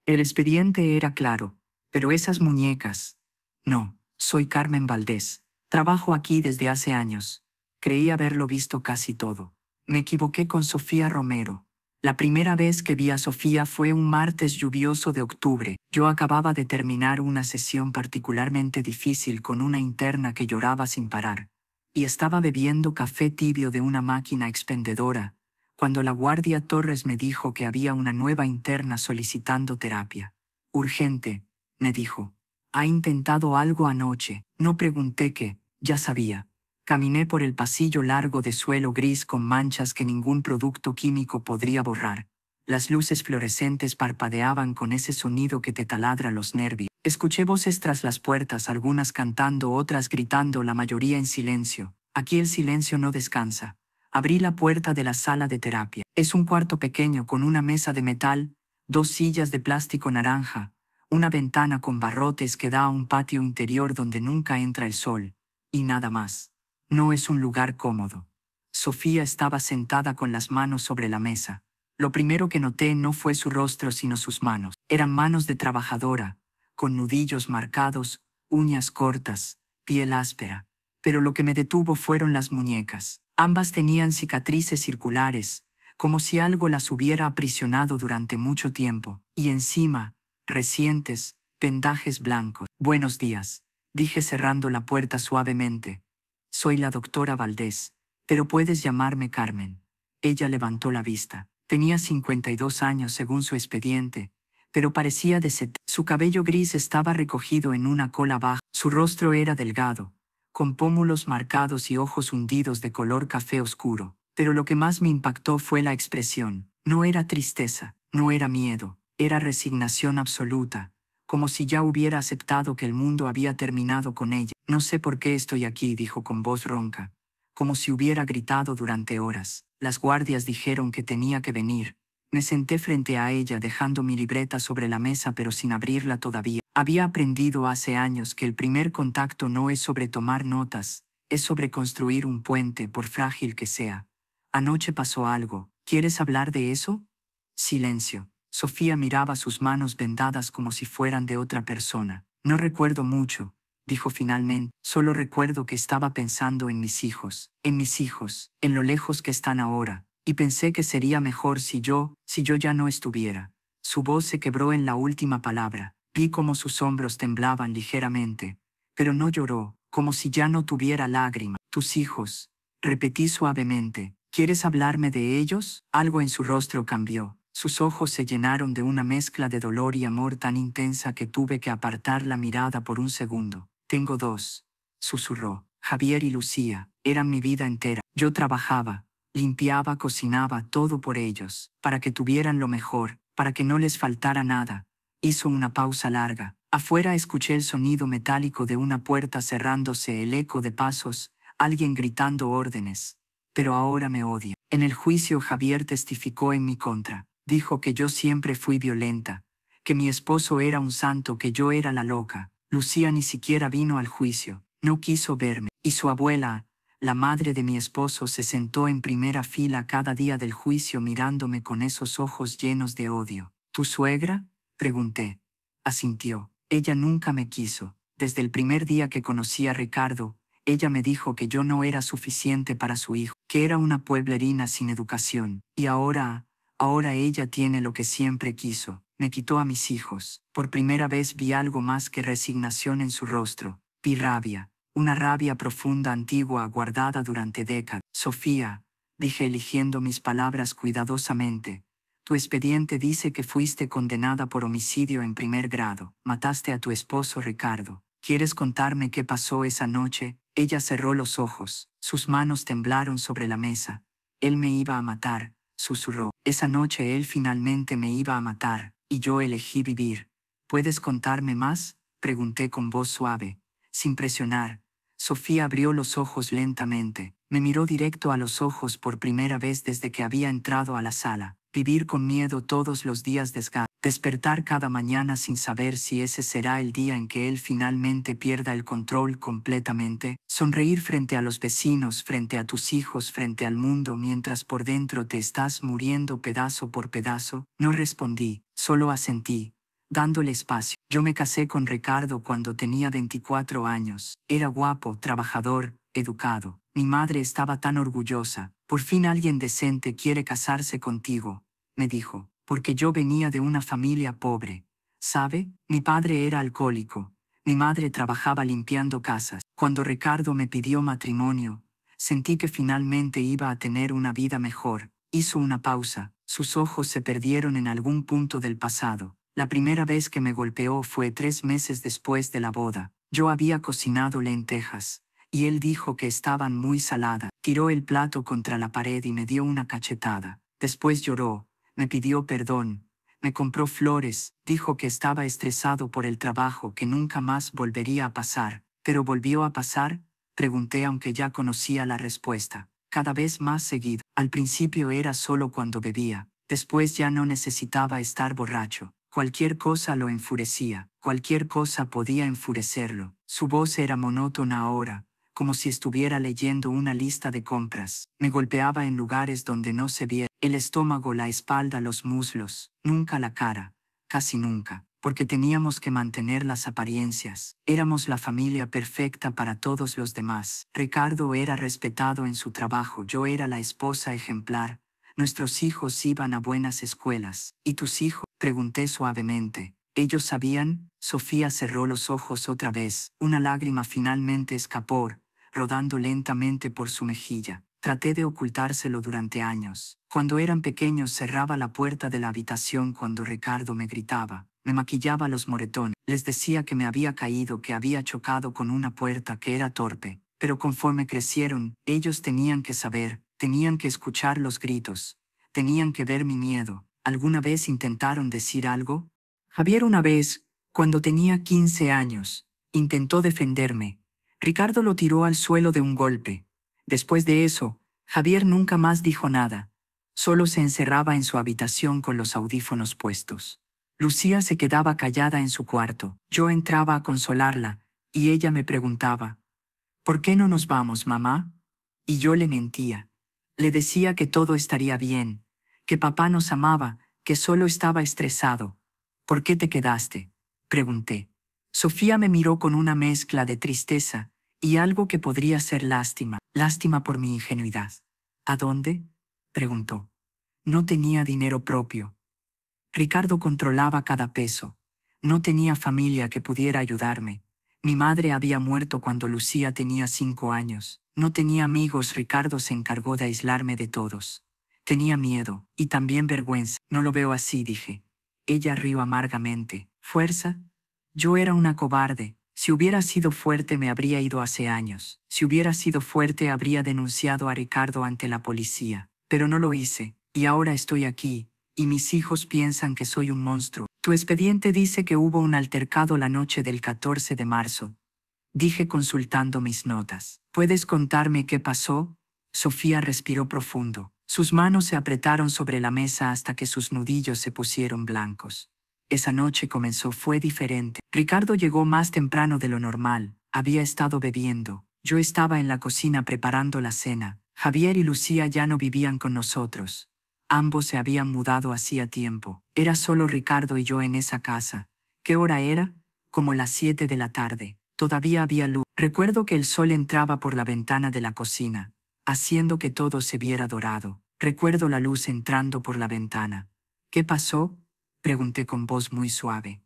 El expediente era claro, pero esas muñecas. No, soy Carmen Valdés. Trabajo aquí desde hace años. Creí haberlo visto casi todo. Me equivoqué con Sofía Romero. La primera vez que vi a Sofía fue un martes lluvioso de octubre. Yo acababa de terminar una sesión particularmente difícil con una interna que lloraba sin parar, y estaba bebiendo café tibio de una máquina expendedora, cuando la guardia Torres me dijo que había una nueva interna solicitando terapia. Urgente, me dijo. Ha intentado algo anoche. No pregunté qué, ya sabía. Caminé por el pasillo largo de suelo gris con manchas que ningún producto químico podría borrar. Las luces fluorescentes parpadeaban con ese sonido que te taladra los nervios. Escuché voces tras las puertas, algunas cantando, otras gritando, la mayoría en silencio. Aquí el silencio no descansa. Abrí la puerta de la sala de terapia. Es un cuarto pequeño con una mesa de metal, dos sillas de plástico naranja, una ventana con barrotes que da a un patio interior donde nunca entra el sol, y nada más. No es un lugar cómodo. Sofía estaba sentada con las manos sobre la mesa. Lo primero que noté no fue su rostro sino sus manos. Eran manos de trabajadora, con nudillos marcados, uñas cortas, piel áspera. Pero lo que me detuvo fueron las muñecas. Ambas tenían cicatrices circulares, como si algo las hubiera aprisionado durante mucho tiempo, y encima, recientes, vendajes blancos. Buenos días, dije cerrando la puerta suavemente. Soy la doctora Valdés, pero puedes llamarme Carmen. Ella levantó la vista. Tenía 52 años según su expediente, pero parecía de 70. Su cabello gris estaba recogido en una cola baja. Su rostro era delgado, con pómulos marcados y ojos hundidos de color café oscuro. Pero lo que más me impactó fue la expresión. No era tristeza, no era miedo, era resignación absoluta, como si ya hubiera aceptado que el mundo había terminado con ella. No sé por qué estoy aquí, dijo con voz ronca, como si hubiera gritado durante horas. Las guardias dijeron que tenía que venir. Me senté frente a ella dejando mi libreta sobre la mesa pero sin abrirla todavía. Había aprendido hace años que el primer contacto no es sobre tomar notas, es sobre construir un puente por frágil que sea. Anoche pasó algo. ¿Quieres hablar de eso? Silencio. Sofía miraba sus manos vendadas como si fueran de otra persona. No recuerdo mucho, dijo finalmente. Solo recuerdo que estaba pensando en mis hijos, en lo lejos que están ahora, y pensé que sería mejor si yo ya no estuviera. Su voz se quebró en la última palabra. Vi cómo sus hombros temblaban ligeramente, pero no lloró, como si ya no tuviera lágrima. Tus hijos, repetí suavemente. ¿Quieres hablarme de ellos? Algo en su rostro cambió. Sus ojos se llenaron de una mezcla de dolor y amor tan intensa que tuve que apartar la mirada por un segundo. Tengo dos, susurró. Javier y Lucía, eran mi vida entera. Yo trabajaba, limpiaba, cocinaba, todo por ellos, para que tuvieran lo mejor, para que no les faltara nada. Hizo una pausa larga. Afuera escuché el sonido metálico de una puerta cerrándose, el eco de pasos, alguien gritando órdenes. Pero ahora me odia. En el juicio Javier testificó en mi contra. Dijo que yo siempre fui violenta, que mi esposo era un santo, que yo era la loca. Lucía ni siquiera vino al juicio, no quiso verme. Y su abuela, la madre de mi esposo, se sentó en primera fila cada día del juicio mirándome con esos ojos llenos de odio. ¿Tu suegra? Pregunté. Asintió. Ella nunca me quiso. Desde el primer día que conocí a Ricardo, ella me dijo que yo no era suficiente para su hijo, que era una pueblerina sin educación. Y ahora ella tiene lo que siempre quiso. Me quitó a mis hijos. Por primera vez vi algo más que resignación en su rostro. Vi rabia, una rabia profunda, antigua, guardada durante décadas. Sofía, dije eligiendo mis palabras cuidadosamente, tu expediente dice que fuiste condenada por homicidio en primer grado. Mataste a tu esposo Ricardo. ¿Quieres contarme qué pasó esa noche? Ella cerró los ojos. Sus manos temblaron sobre la mesa. Él me iba a matar, susurró. Esa noche él finalmente me iba a matar, y yo elegí vivir. ¿Puedes contarme más? Pregunté con voz suave, sin presionar. Sofía abrió los ojos lentamente. Me miró directo a los ojos por primera vez desde que había entrado a la sala. Vivir con miedo todos los días, despertar cada mañana sin saber si ese será el día en que él finalmente pierda el control completamente, sonreír frente a los vecinos, frente a tus hijos, frente al mundo mientras por dentro te estás muriendo pedazo por pedazo. No respondí, solo asentí. dándole espacio. Yo me casé con Ricardo cuando tenía 24 años. Era guapo, trabajador, educado. Mi madre estaba tan orgullosa. Por fin alguien decente quiere casarse contigo, me dijo, porque yo venía de una familia pobre. ¿Sabe? Mi padre era alcohólico. Mi madre trabajaba limpiando casas. Cuando Ricardo me pidió matrimonio, sentí que finalmente iba a tener una vida mejor. Hizo una pausa. Sus ojos se perdieron en algún punto del pasado. La primera vez que me golpeó fue 3 meses después de la boda. Yo había cocinado lentejas, y él dijo que estaban muy saladas. Tiró el plato contra la pared y me dio una cachetada. Después lloró, me pidió perdón, me compró flores, dijo que estaba estresado por el trabajo, que nunca más volvería a pasar. ¿Pero volvió a pasar? Pregunté aunque ya conocía la respuesta. Cada vez más seguido. Al principio era solo cuando bebía. Después ya no necesitaba estar borracho. Cualquier cosa lo enfurecía. Cualquier cosa podía enfurecerlo. Su voz era monótona ahora, como si estuviera leyendo una lista de compras. Me golpeaba en lugares donde no se viera. El estómago, la espalda, los muslos. Nunca la cara. Casi nunca. Porque teníamos que mantener las apariencias. Éramos la familia perfecta para todos los demás. Ricardo era respetado en su trabajo, yo era la esposa ejemplar. Nuestros hijos iban a buenas escuelas. ¿Y tus hijos? Pregunté suavemente. ¿Ellos sabían? Sofía cerró los ojos otra vez. Una lágrima finalmente escapó, rodando lentamente por su mejilla. Traté de ocultárselo durante años. Cuando eran pequeños cerraba la puerta de la habitación cuando Ricardo me gritaba. Me maquillaba los moretones. Les decía que me había caído, que había chocado con una puerta, que era torpe. Pero conforme crecieron, ellos tenían que saber, tenían que escuchar los gritos, tenían que ver mi miedo. ¿Alguna vez intentaron decir algo? Javier una vez, cuando tenía 15 años, intentó defenderme. Ricardo lo tiró al suelo de un golpe. Después de eso, Javier nunca más dijo nada. Solo se encerraba en su habitación con los audífonos puestos. Lucía se quedaba callada en su cuarto. Yo entraba a consolarla, y ella me preguntaba, ¿por qué no nos vamos, mamá? Y yo le mentía. Le decía que todo estaría bien, que papá nos amaba, que solo estaba estresado. ¿Por qué te quedaste? Pregunté. Sofía me miró con una mezcla de tristeza y algo que podría ser lástima. Lástima por mi ingenuidad. ¿A dónde? Preguntó. No tenía dinero propio. Ricardo controlaba cada peso. No tenía familia que pudiera ayudarme. Mi madre había muerto cuando Lucía tenía 5 años. No tenía amigos. Ricardo se encargó de aislarme de todos. Tenía miedo, y también vergüenza. No lo veo así, dije. Ella rió amargamente. ¿Fuerza? Yo era una cobarde. Si hubiera sido fuerte me habría ido hace años. Si hubiera sido fuerte habría denunciado a Ricardo ante la policía. Pero no lo hice, y ahora estoy aquí, y mis hijos piensan que soy un monstruo. Tu expediente dice que hubo un altercado la noche del 14 de marzo. Dije consultando mis notas. ¿Puedes contarme qué pasó? Sofía respiró profundo. Sus manos se apretaron sobre la mesa hasta que sus nudillos se pusieron blancos. Esa noche fue diferente. Ricardo llegó más temprano de lo normal. Había estado bebiendo. Yo estaba en la cocina preparando la cena. Javier y Lucía ya no vivían con nosotros. Ambos se habían mudado hacía tiempo. Era solo Ricardo y yo en esa casa. ¿Qué hora era? Como las 7 de la tarde. Todavía había luz. Recuerdo que el sol entraba por la ventana de la cocina, haciendo que todo se viera dorado. Recuerdo la luz entrando por la ventana. ¿Qué pasó? Pregunté con voz muy suave.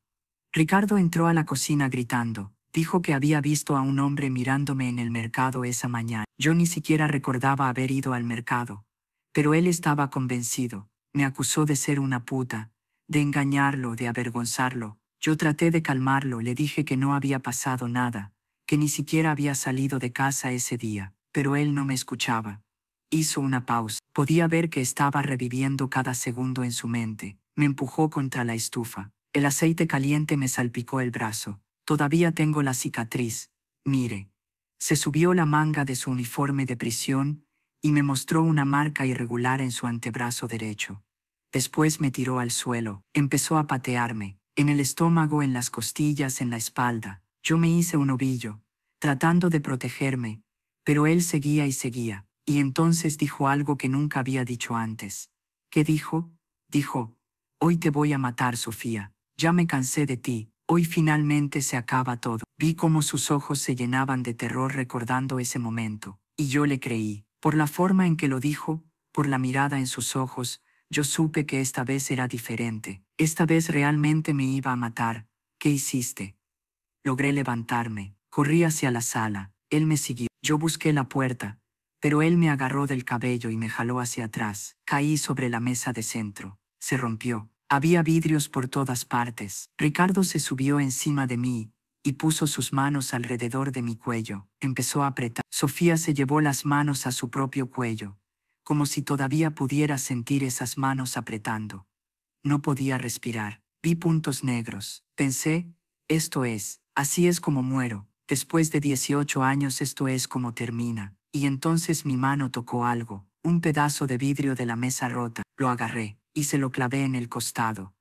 Ricardo entró a la cocina gritando. Dijo que había visto a un hombre mirándome en el mercado esa mañana. Yo ni siquiera recordaba haber ido al mercado. Pero él estaba convencido. Me acusó de ser una puta, de engañarlo, de avergonzarlo. Yo traté de calmarlo, le dije que no había pasado nada, que ni siquiera había salido de casa ese día, pero él no me escuchaba. Hizo una pausa. Podía ver que estaba reviviendo cada segundo en su mente. Me empujó contra la estufa. El aceite caliente me salpicó el brazo. Todavía tengo la cicatriz. Mire. Se subió la manga de su uniforme de prisión y me mostró una marca irregular en su antebrazo derecho. Después me tiró al suelo. Empezó a patearme. En el estómago, en las costillas, en la espalda. Yo me hice un ovillo, tratando de protegerme, pero él seguía y seguía. Y entonces dijo algo que nunca había dicho antes. ¿Qué dijo? Dijo, hoy te voy a matar, Sofía. Ya me cansé de ti. Hoy finalmente se acaba todo. Vi cómo sus ojos se llenaban de terror recordando ese momento. Y yo le creí. Por la forma en que lo dijo, por la mirada en sus ojos, yo supe que esta vez era diferente. Esta vez realmente me iba a matar. ¿Qué hiciste? Logré levantarme. Corrí hacia la sala. Él me siguió. Yo busqué la puerta, pero él me agarró del cabello y me jaló hacia atrás. Caí sobre la mesa de centro. Se rompió. Había vidrios por todas partes. Ricardo se subió encima de mí y puso sus manos alrededor de mi cuello. Empezó a apretar. Sofía se llevó las manos a su propio cuello, como si todavía pudiera sentir esas manos apretando. No podía respirar. Vi puntos negros. Pensé, así es como muero. Después de 18 años esto es como termina. Y entonces mi mano tocó algo, un pedazo de vidrio de la mesa rota. Lo agarré y se lo clavé en el costado.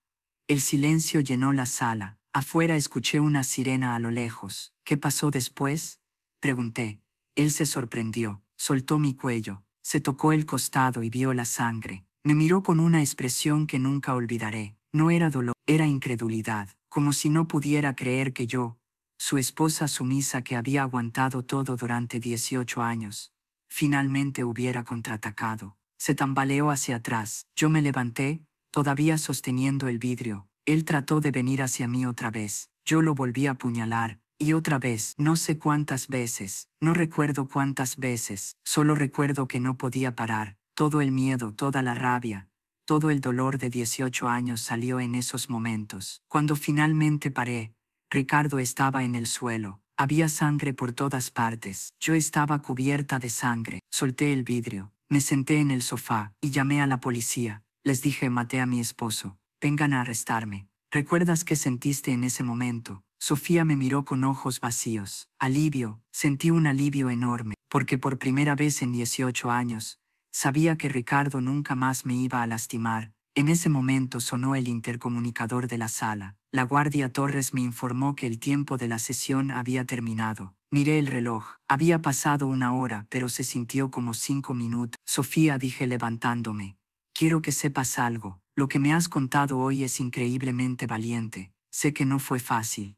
El silencio llenó la sala. Afuera escuché una sirena a lo lejos. ¿Qué pasó después? Pregunté. Él se sorprendió. Soltó mi cuello. Se tocó el costado y vio la sangre. Me miró con una expresión que nunca olvidaré. No era dolor, era incredulidad, como si no pudiera creer que yo, su esposa sumisa que había aguantado todo durante 18 años, finalmente hubiera contraatacado. Se tambaleó hacia atrás. Yo me levanté, todavía sosteniendo el vidrio. Él trató de venir hacia mí otra vez. Yo lo volví a apuñalar. Y otra vez, no sé cuántas veces, no recuerdo cuántas veces, solo recuerdo que no podía parar. Todo el miedo, toda la rabia, todo el dolor de 18 años salió en esos momentos. Cuando finalmente paré, Ricardo estaba en el suelo. Había sangre por todas partes. Yo estaba cubierta de sangre. Solté el vidrio. Me senté en el sofá y llamé a la policía. Les dije, maté a mi esposo. Vengan a arrestarme. ¿Recuerdas qué sentiste en ese momento? Sofía me miró con ojos vacíos. Alivio. Sentí un alivio enorme, porque por primera vez en 18 años, sabía que Ricardo nunca más me iba a lastimar. En ese momento sonó el intercomunicador de la sala. La guardia Torres me informó que el tiempo de la sesión había terminado. Miré el reloj. Había pasado una hora, pero se sintió como 5 minutos. Sofía, dije levantándome. Quiero que sepas algo. Lo que me has contado hoy es increíblemente valiente. Sé que no fue fácil.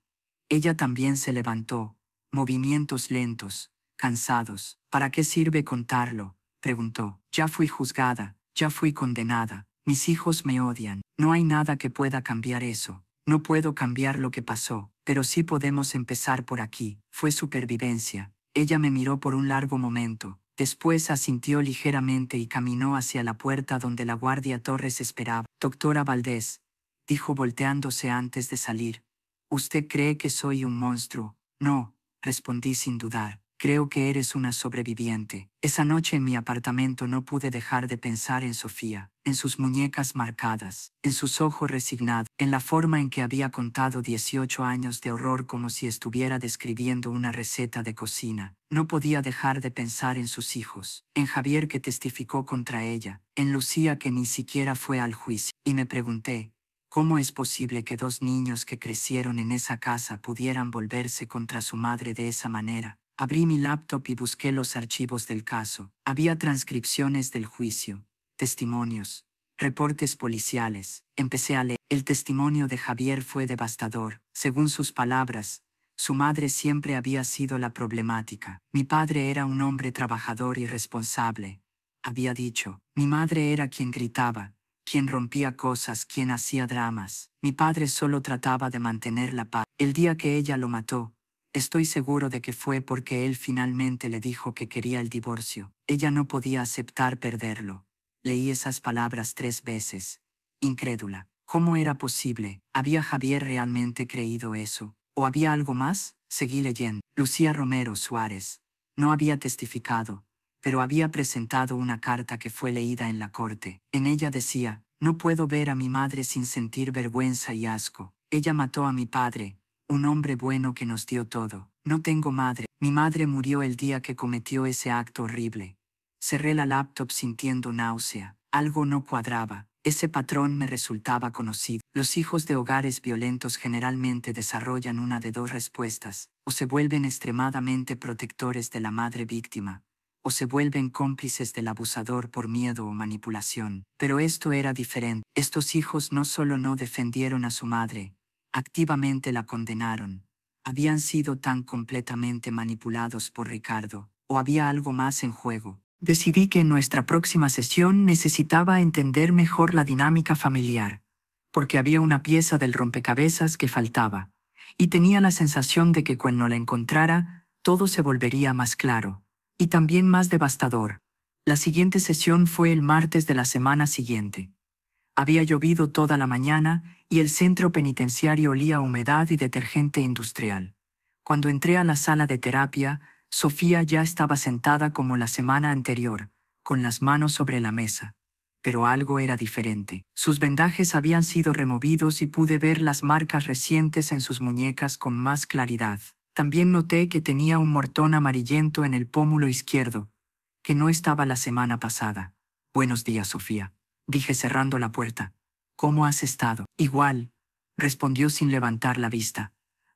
Ella también se levantó. Movimientos lentos, cansados. ¿Para qué sirve contarlo? Preguntó. Ya fui juzgada, ya fui condenada. Mis hijos me odian. No hay nada que pueda cambiar eso. No puedo cambiar lo que pasó, pero sí podemos empezar por aquí. Fue supervivencia. Ella me miró por un largo momento. Después asintió ligeramente y caminó hacia la puerta donde la guardia Torres esperaba. Doctora Valdés, dijo volteándose antes de salir. ¿Usted cree que soy un monstruo? No, respondí sin dudar. Creo que eres una sobreviviente. Esa noche en mi apartamento no pude dejar de pensar en Sofía, en sus muñecas marcadas, en sus ojos resignados, en la forma en que había contado 18 años de horror como si estuviera describiendo una receta de cocina. No podía dejar de pensar en sus hijos, en Javier que testificó contra ella, en Lucía que ni siquiera fue al juicio. Y me pregunté, ¿cómo es posible que 2 niños que crecieron en esa casa pudieran volverse contra su madre de esa manera? Abrí mi laptop y busqué los archivos del caso. Había transcripciones del juicio, testimonios, reportes policiales. Empecé a leer. El testimonio de Javier fue devastador. Según sus palabras, su madre siempre había sido la problemática. Mi padre era un hombre trabajador y responsable, había dicho. Mi madre era quien gritaba, quien rompía cosas, quien hacía dramas. Mi padre solo trataba de mantener la paz. El día que ella lo mató, estoy seguro de que fue porque él finalmente le dijo que quería el divorcio. Ella no podía aceptar perderlo. Leí esas palabras 3 veces. Incrédula. ¿Cómo era posible? ¿Había Javier realmente creído eso? ¿O había algo más? Seguí leyendo. Lucía Romero Suárez. No había testificado, pero había presentado una carta que fue leída en la corte. En ella decía, no puedo ver a mi madre sin sentir vergüenza y asco. Ella mató a mi padre, un hombre bueno que nos dio todo. No tengo madre. Mi madre murió el día que cometió ese acto horrible. Cerré la laptop sintiendo náusea. Algo no cuadraba. Ese patrón me resultaba conocido. Los hijos de hogares violentos generalmente desarrollan una de 2 respuestas. O se vuelven extremadamente protectores de la madre víctima, o se vuelven cómplices del abusador por miedo o manipulación. Pero esto era diferente. Estos hijos no solo no defendieron a su madre, Activamente la condenaron. ¿Habían sido tan completamente manipulados por Ricardo, o había algo más en juego? Decidí que en nuestra próxima sesión necesitaba entender mejor la dinámica familiar, porque había una pieza del rompecabezas que faltaba, y tenía la sensación de que cuando la encontrara, todo se volvería más claro, y también más devastador. La siguiente sesión fue el martes de la semana siguiente. Había llovido toda la mañana y el centro penitenciario olía a humedad y detergente industrial. Cuando entré a la sala de terapia, Sofía ya estaba sentada como la semana anterior, con las manos sobre la mesa. Pero algo era diferente. Sus vendajes habían sido removidos y pude ver las marcas recientes en sus muñecas con más claridad. También noté que tenía un mortón amarillento en el pómulo izquierdo, que no estaba la semana pasada. «Buenos días, Sofía», dije cerrando la puerta. «¿Cómo has estado?» «Igual», respondió sin levantar la vista.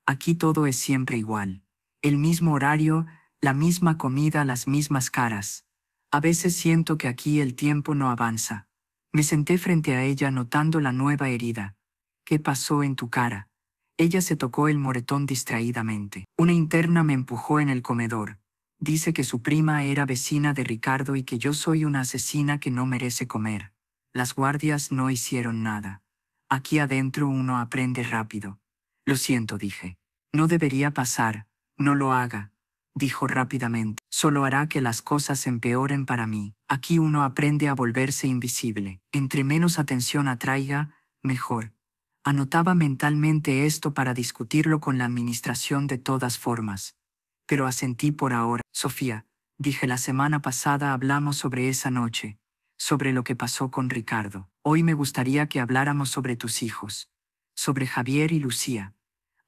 «Aquí todo es siempre igual. El mismo horario, la misma comida, las mismas caras. A veces siento que aquí el tiempo no avanza». Me senté frente a ella notando la nueva herida. «¿Qué pasó en tu cara?» Ella se tocó el moretón distraídamente. «Una interna me empujó en el comedor. Dice que su prima era vecina de Ricardo y que yo soy una asesina que no merece comer. Las guardias no hicieron nada. Aquí adentro uno aprende rápido». «Lo siento», dije. «No debería pasar. No lo haga», dijo rápidamente. «Solo hará que las cosas empeoren para mí. Aquí uno aprende a volverse invisible. Entre menos atención atraiga, mejor». Anotaba mentalmente esto para discutirlo con la administración de todas formas. Pero asentí por ahora. «Sofía», dije, «la semana pasada hablamos sobre esa noche, sobre lo que pasó con Ricardo. Hoy me gustaría que habláramos sobre tus hijos, sobre Javier y Lucía».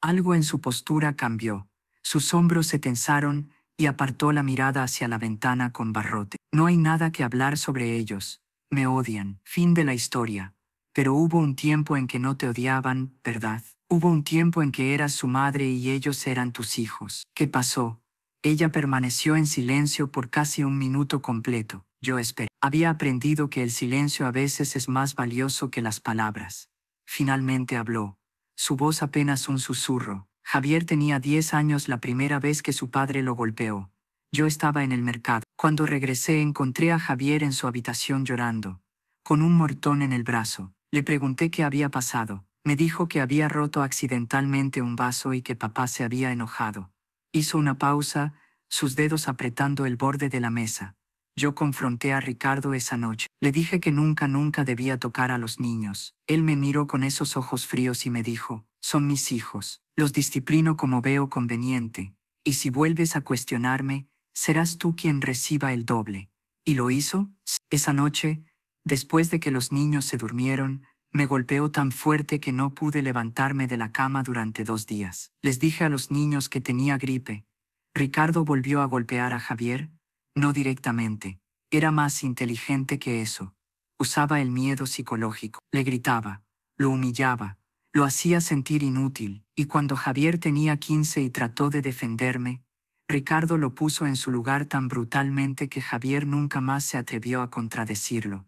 Algo en su postura cambió. Sus hombros se tensaron y apartó la mirada hacia la ventana con barrote. «No hay nada que hablar sobre ellos. Me odian. Fin de la historia. Pero hubo un tiempo en que no te odiaban, ¿verdad? Hubo un tiempo en que eras su madre y ellos eran tus hijos. ¿Qué pasó?» Ella permaneció en silencio por casi un minuto completo. Yo esperé. Había aprendido que el silencio a veces es más valioso que las palabras. Finalmente habló. Su voz apenas un susurro. «Javier tenía 10 años la primera vez que su padre lo golpeó. Yo estaba en el mercado. Cuando regresé encontré a Javier en su habitación llorando, con un mortón en el brazo. Le pregunté qué había pasado. Me dijo que había roto accidentalmente un vaso y que papá se había enojado». Hizo una pausa, sus dedos apretando el borde de la mesa. «Yo confronté a Ricardo esa noche. Le dije que nunca debía tocar a los niños. Él me miró con esos ojos fríos y me dijo, son mis hijos. Los disciplino como veo conveniente. Y si vuelves a cuestionarme, serás tú quien reciba el doble». ¿Y lo hizo? Esa noche, después de que los niños se durmieron, me golpeó tan fuerte que no pude levantarme de la cama durante 2 días. Les dije a los niños que tenía gripe. Ricardo volvió a golpear a Javier. No directamente. Era más inteligente que eso. Usaba el miedo psicológico. Le gritaba, lo humillaba, lo hacía sentir inútil, y cuando Javier tenía 15 y trató de defenderme, Ricardo lo puso en su lugar tan brutalmente que Javier nunca más se atrevió a contradecirlo.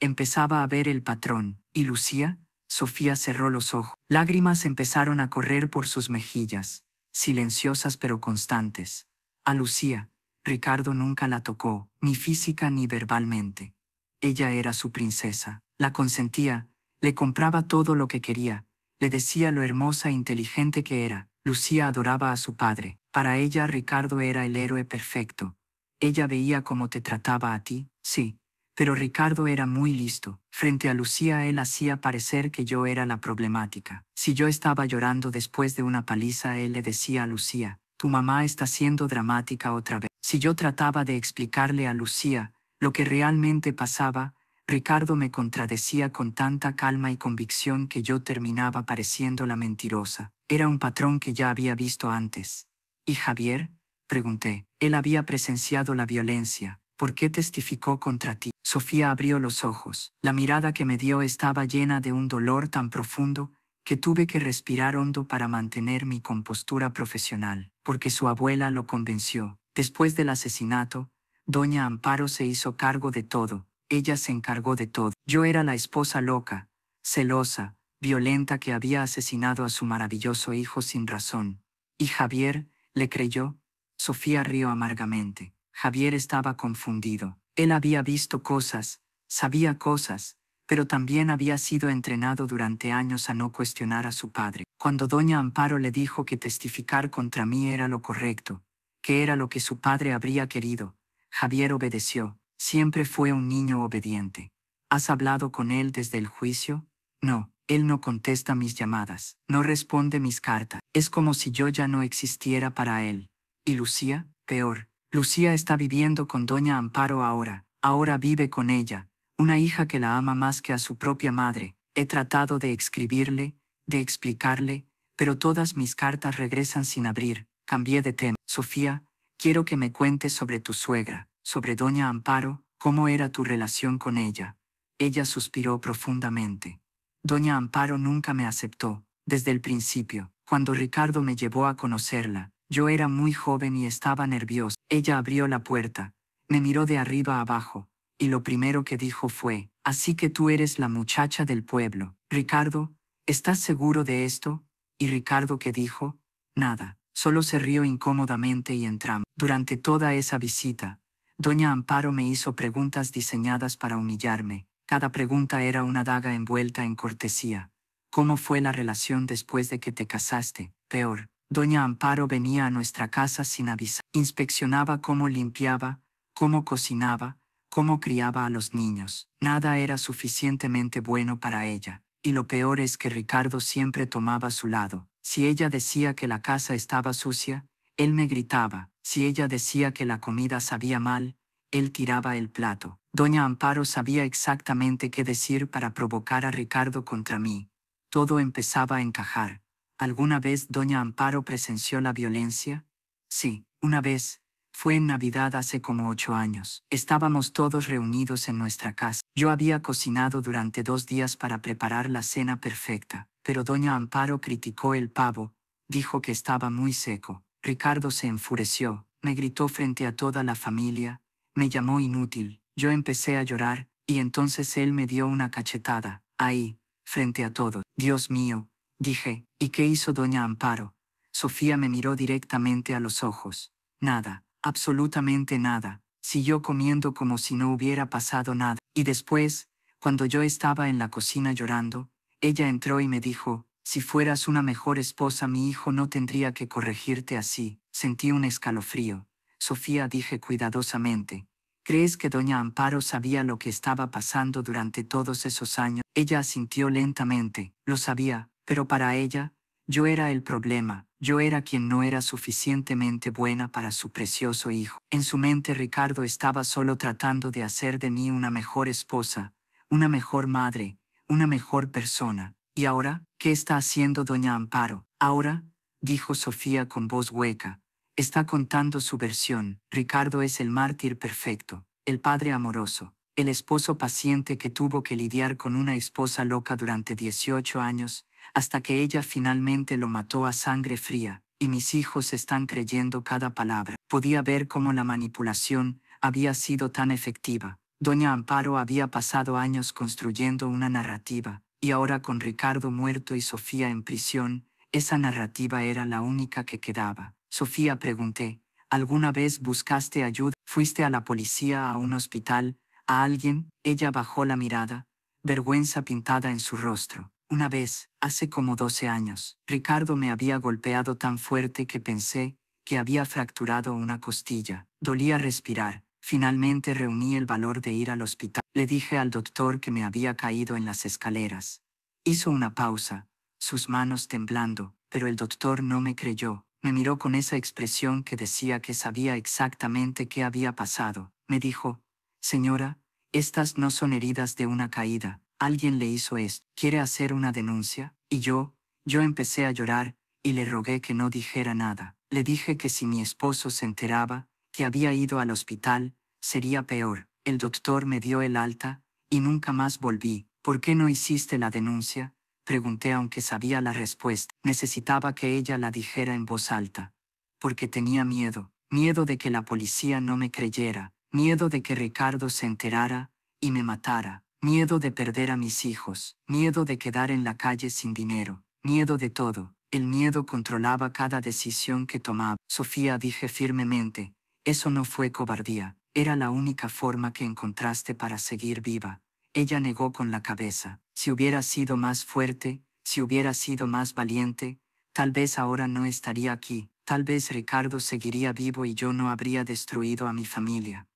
Empezaba a ver el patrón. ¿Y Lucía? Sofía cerró los ojos. Lágrimas empezaron a correr por sus mejillas, silenciosas pero constantes. A Lucía, Ricardo nunca la tocó, ni física ni verbalmente. Ella era su princesa. La consentía, le compraba todo lo que quería, le decía lo hermosa e inteligente que era. Lucía adoraba a su padre. Para ella Ricardo era el héroe perfecto. Ella veía cómo te trataba a ti, sí. Pero Ricardo era muy listo. Frente a Lucía él hacía parecer que yo era la problemática. Si yo estaba llorando después de una paliza, él le decía a Lucía, tu mamá está siendo dramática otra vez. Si yo trataba de explicarle a Lucía lo que realmente pasaba, Ricardo me contradecía con tanta calma y convicción que yo terminaba pareciendo la mentirosa. Era un patrón que ya había visto antes. ¿Y Javier? Pregunté. Él había presenciado la violencia. ¿Por qué testificó contra ti? Sofía abrió los ojos. La mirada que me dio estaba llena de un dolor tan profundo que tuve que respirar hondo para mantener mi compostura profesional, porque su abuela lo convenció. Después del asesinato, doña Amparo se hizo cargo de todo. Ella se encargó de todo. Yo era la esposa loca, celosa, violenta que había asesinado a su maravilloso hijo sin razón. ¿Y Javier le creyó? Sofía rió amargamente. Javier estaba confundido. Él había visto cosas, sabía cosas, pero también había sido entrenado durante años a no cuestionar a su padre. Cuando doña Amparo le dijo que testificar contra mí era lo correcto, que era lo que su padre habría querido, Javier obedeció. Siempre fue un niño obediente. ¿Has hablado con él desde el juicio? No, él no contesta mis llamadas, no responde mis cartas. Es como si yo ya no existiera para él. ¿Y Lucía? Peor. Lucía está viviendo con doña Amparo ahora. Ahora vive con ella, una hija que la ama más que a su propia madre. He tratado de escribirle, de explicarle, pero todas mis cartas regresan sin abrir. Cambié de tema. Sofía, quiero que me cuentes sobre tu suegra, sobre doña Amparo, cómo era tu relación con ella. Ella suspiró profundamente. Doña Amparo nunca me aceptó, desde el principio. Cuando Ricardo me llevó a conocerla, yo era muy joven y estaba nerviosa. Ella abrió la puerta, me miró de arriba a abajo, y lo primero que dijo fue, «Así que tú eres la muchacha del pueblo. Ricardo, ¿estás seguro de esto?» ¿Y Ricardo qué dijo? Nada, solo se rió incómodamente y entramos. Durante toda esa visita, doña Amparo me hizo preguntas diseñadas para humillarme. Cada pregunta era una daga envuelta en cortesía. ¿Cómo fue la relación después de que te casaste? Peor. Doña Amparo venía a nuestra casa sin avisar. Inspeccionaba cómo limpiaba, cómo cocinaba, cómo criaba a los niños. Nada era suficientemente bueno para ella. Y lo peor es que Ricardo siempre tomaba su lado. Si ella decía que la casa estaba sucia, él me gritaba. Si ella decía que la comida sabía mal, él tiraba el plato. Doña Amparo sabía exactamente qué decir para provocar a Ricardo contra mí. Todo empezaba a encajar. ¿Alguna vez doña Amparo presenció la violencia? Sí, una vez. Fue en Navidad hace como 8 años. Estábamos todos reunidos en nuestra casa. Yo había cocinado durante 2 días para preparar la cena perfecta, pero doña Amparo criticó el pavo, dijo que estaba muy seco. Ricardo se enfureció, me gritó frente a toda la familia, me llamó inútil. Yo empecé a llorar, y entonces él me dio una cachetada, ahí, frente a todos. Dios mío, dije, ¿y qué hizo doña Amparo? Sofía me miró directamente a los ojos. Nada, absolutamente nada. Siguió comiendo como si no hubiera pasado nada. Y después, cuando yo estaba en la cocina llorando, ella entró y me dijo, si fueras una mejor esposa mi hijo no tendría que corregirte así. Sentí un escalofrío. Sofía, dije cuidadosamente. ¿Crees que doña Amparo sabía lo que estaba pasando durante todos esos años? Ella asintió lentamente. Lo sabía, pero para ella, yo era el problema. Yo era quien no era suficientemente buena para su precioso hijo. En su mente Ricardo estaba solo tratando de hacer de mí una mejor esposa, una mejor madre, una mejor persona. ¿Y ahora? ¿Qué está haciendo doña Amparo? Ahora, dijo Sofía con voz hueca. Está contando su versión. Ricardo es el mártir perfecto, el padre amoroso, el esposo paciente que tuvo que lidiar con una esposa loca durante 18 años, hasta que ella finalmente lo mató a sangre fría, y mis hijos están creyendo cada palabra. Podía ver cómo la manipulación había sido tan efectiva. Doña Amparo había pasado años construyendo una narrativa, y ahora con Ricardo muerto y Sofía en prisión, esa narrativa era la única que quedaba. Sofía, pregunté, ¿alguna vez buscaste ayuda? ¿Fuiste a la policía, a un hospital, a alguien? Ella bajó la mirada, vergüenza pintada en su rostro. Una vez, hace como 12 años, Ricardo me había golpeado tan fuerte que pensé que había fracturado una costilla. Dolía respirar. Finalmente reuní el valor de ir al hospital. Le dije al doctor que me había caído en las escaleras. Hizo una pausa, sus manos temblando, pero el doctor no me creyó. Me miró con esa expresión que decía que sabía exactamente qué había pasado. Me dijo, «Señora, estas no son heridas de una caída. Alguien le hizo esto. ¿Quiere hacer una denuncia?» Y yo empecé a llorar, y le rogué que no dijera nada. Le dije que si mi esposo se enteraba que había ido al hospital, sería peor. El doctor me dio el alta, y nunca más volví. «¿Por qué no hiciste la denuncia?», pregunté aunque sabía la respuesta. Necesitaba que ella la dijera en voz alta. Porque tenía miedo. Miedo de que la policía no me creyera. Miedo de que Ricardo se enterara y me matara. Miedo de perder a mis hijos, miedo de quedar en la calle sin dinero, miedo de todo. El miedo controlaba cada decisión que tomaba. Sofía, dije firmemente, eso no fue cobardía, era la única forma que encontraste para seguir viva. Ella negó con la cabeza. Si hubiera sido más fuerte, si hubiera sido más valiente, tal vez ahora no estaría aquí, tal vez Ricardo seguiría vivo y yo no habría destruido a mi familia.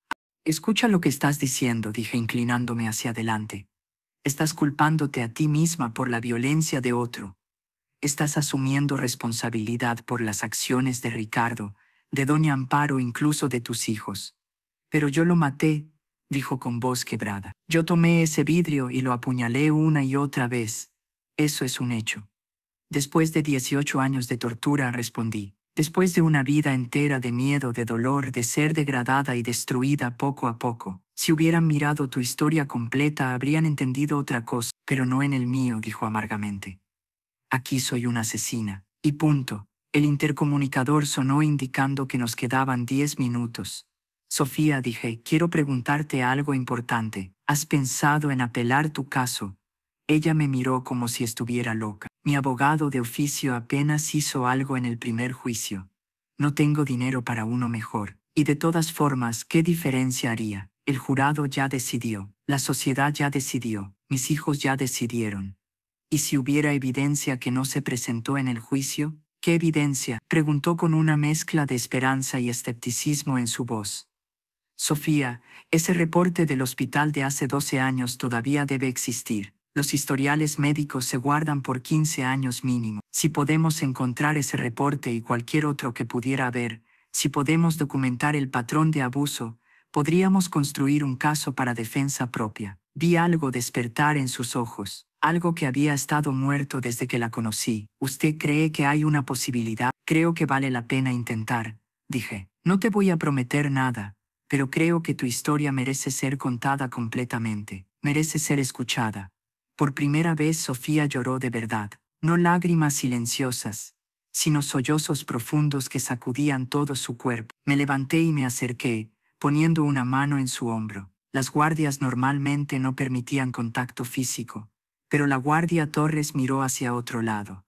Escucha lo que estás diciendo, dije inclinándome hacia adelante. Estás culpándote a ti misma por la violencia de otro. Estás asumiendo responsabilidad por las acciones de Ricardo, de doña Amparo, incluso de tus hijos. Pero yo lo maté, dijo con voz quebrada. Yo tomé ese vidrio y lo apuñalé una y otra vez. Eso es un hecho. Después de 18 años de tortura, respondí. Después de una vida entera de miedo, de dolor, de ser degradada y destruida poco a poco. Si hubieran mirado tu historia completa, habrían entendido otra cosa, pero no en el mío, dijo amargamente. Aquí soy una asesina. Y punto. El intercomunicador sonó indicando que nos quedaban 10 minutos. Sofía, dije, quiero preguntarte algo importante. ¿Has pensado en apelar tu caso? Ella me miró como si estuviera loca. Mi abogado de oficio apenas hizo algo en el primer juicio. No tengo dinero para uno mejor. Y de todas formas, ¿qué diferencia haría? El jurado ya decidió. La sociedad ya decidió. Mis hijos ya decidieron. ¿Y si hubiera evidencia que no se presentó en el juicio? ¿Qué evidencia? Preguntó con una mezcla de esperanza y escepticismo en su voz. Sofía, ese reporte del hospital de hace 12 años todavía debe existir. Los historiales médicos se guardan por 15 años mínimo. Si podemos encontrar ese reporte y cualquier otro que pudiera haber, si podemos documentar el patrón de abuso, podríamos construir un caso para defensa propia. Vi algo despertar en sus ojos, algo que había estado muerto desde que la conocí. ¿Usted cree que hay una posibilidad? Creo que vale la pena intentar, dije. No te voy a prometer nada, pero creo que tu historia merece ser contada completamente, merece ser escuchada. Por primera vez Sofía lloró de verdad, no lágrimas silenciosas, sino sollozos profundos que sacudían todo su cuerpo. Me levanté y me acerqué, poniendo una mano en su hombro. Las guardias normalmente no permitían contacto físico, pero la guardia Torres miró hacia otro lado.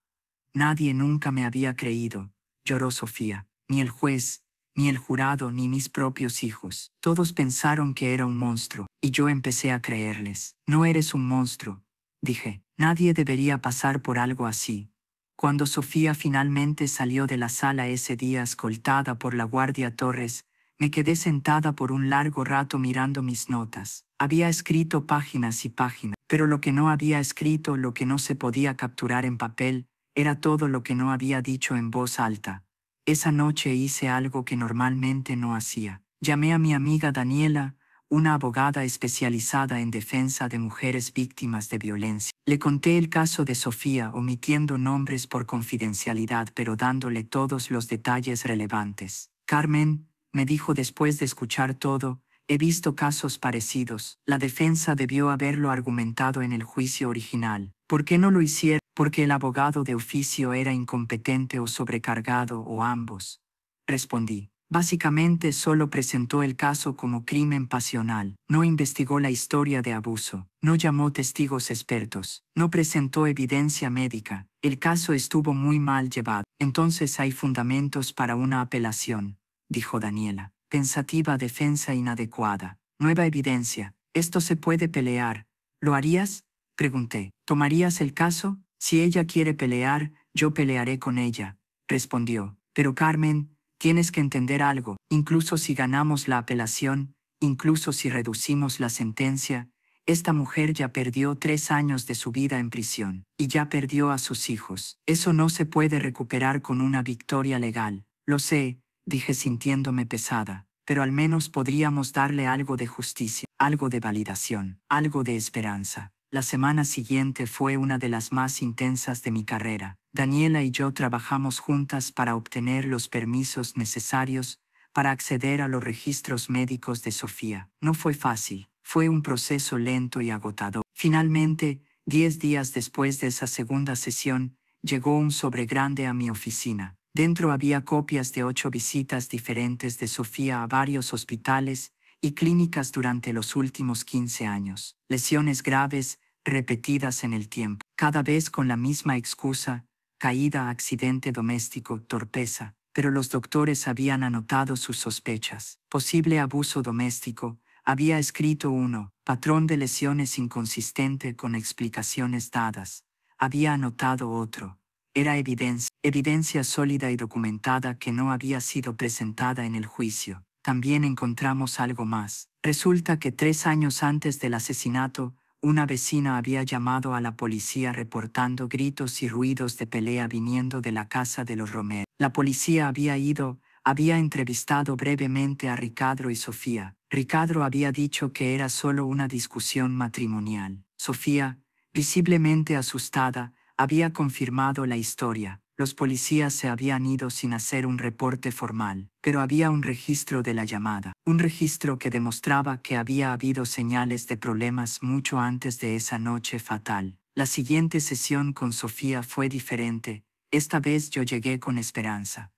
Nadie nunca me había creído, lloró Sofía, ni el juez, ni el jurado, ni mis propios hijos. Todos pensaron que era un monstruo, y yo empecé a creerles. No eres un monstruo, dije. Nadie debería pasar por algo así. Cuando Sofía finalmente salió de la sala ese día escoltada por la guardia Torres, me quedé sentada por un largo rato mirando mis notas. Había escrito páginas y páginas, pero lo que no había escrito, lo que no se podía capturar en papel, era todo lo que no había dicho en voz alta. Esa noche hice algo que normalmente no hacía. Llamé a mi amiga Daniela, una abogada especializada en defensa de mujeres víctimas de violencia. Le conté el caso de Sofía, omitiendo nombres por confidencialidad, pero dándole todos los detalles relevantes. Carmen, me dijo después de escuchar todo, he visto casos parecidos. La defensa debió haberlo argumentado en el juicio original. ¿Por qué no lo hicieron? Porque el abogado de oficio era incompetente o sobrecargado o ambos. Respondí. Básicamente solo presentó el caso como crimen pasional, no investigó la historia de abuso, no llamó testigos expertos, no presentó evidencia médica. El caso estuvo muy mal llevado. Entonces hay fundamentos para una apelación, dijo Daniela. Pensativa, defensa inadecuada. Nueva evidencia. Esto se puede pelear. ¿Lo harías? Pregunté. ¿Tomarías el caso? Si ella quiere pelear, yo pelearé con ella, respondió. Pero Carmen, tienes que entender algo. Incluso si ganamos la apelación, incluso si reducimos la sentencia, esta mujer ya perdió 3 años de su vida en prisión, y ya perdió a sus hijos. Eso no se puede recuperar con una victoria legal. Lo sé, dije sintiéndome pesada, pero al menos podríamos darle algo de justicia, algo de validación, algo de esperanza. La semana siguiente fue una de las más intensas de mi carrera. Daniela y yo trabajamos juntas para obtener los permisos necesarios para acceder a los registros médicos de Sofía. No fue fácil, fue un proceso lento y agotador. Finalmente, 10 días después de esa segunda sesión, llegó un sobre grande a mi oficina. Dentro había copias de 8 visitas diferentes de Sofía a varios hospitales y clínicas durante los últimos 15 años. Lesiones graves, repetidas en el tiempo, cada vez con la misma excusa: caída, accidente doméstico, torpeza. Pero los doctores habían anotado sus sospechas. Posible abuso doméstico, había escrito uno. Patrón de lesiones inconsistente con explicaciones dadas, había anotado otro. Era evidencia sólida y documentada que no había sido presentada en el juicio. También encontramos algo más. Resulta que 3 años antes del asesinato, una vecina había llamado a la policía reportando gritos y ruidos de pelea viniendo de la casa de los Romero. La policía había entrevistado brevemente a Ricardo y Sofía. Ricardo había dicho que era solo una discusión matrimonial. Sofía, visiblemente asustada, había confirmado la historia. Los policías se habían ido sin hacer un reporte formal, pero había un registro de la llamada. Un registro que demostraba que había habido señales de problemas mucho antes de esa noche fatal. La siguiente sesión con Sofía fue diferente. Esta vez yo llegué con esperanza.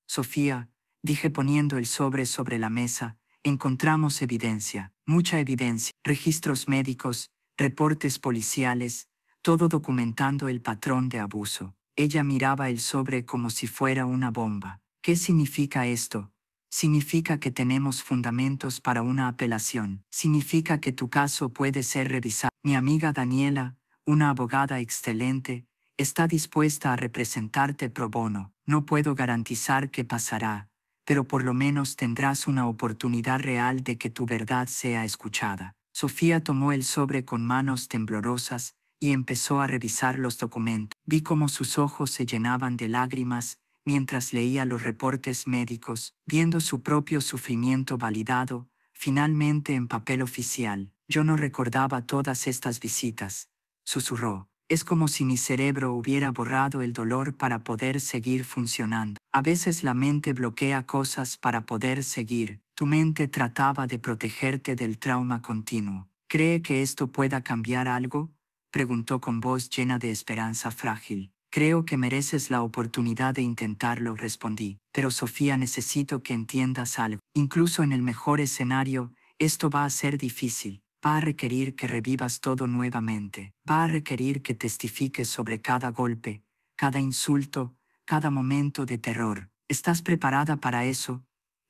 Sofía, dije poniendo el sobre la mesa, encontramos evidencia, mucha evidencia, registros médicos, reportes policiales, todo documentando el patrón de abuso. Ella miraba el sobre como si fuera una bomba. ¿Qué significa esto? Significa que tenemos fundamentos para una apelación. Significa que tu caso puede ser revisado. Mi amiga Daniela, una abogada excelente, está dispuesta a representarte pro bono. No puedo garantizar que pasará, pero por lo menos tendrás una oportunidad real de que tu verdad sea escuchada. Sofía tomó el sobre con manos temblorosas y empezó a revisar los documentos. Vi cómo sus ojos se llenaban de lágrimas mientras leía los reportes médicos, viendo su propio sufrimiento validado, finalmente en papel oficial. Yo no recordaba todas estas visitas, susurró. Es como si mi cerebro hubiera borrado el dolor para poder seguir funcionando. A veces la mente bloquea cosas para poder seguir. Tu mente trataba de protegerte del trauma continuo. ¿Cree que esto pueda cambiar algo?, preguntó con voz llena de esperanza frágil. Creo que mereces la oportunidad de intentarlo, respondí. Pero Sofía, necesito que entiendas algo. Incluso en el mejor escenario, esto va a ser difícil. Va a requerir que revivas todo nuevamente. Va a requerir que testifiques sobre cada golpe, cada insulto, cada momento de terror. ¿Estás preparada para eso?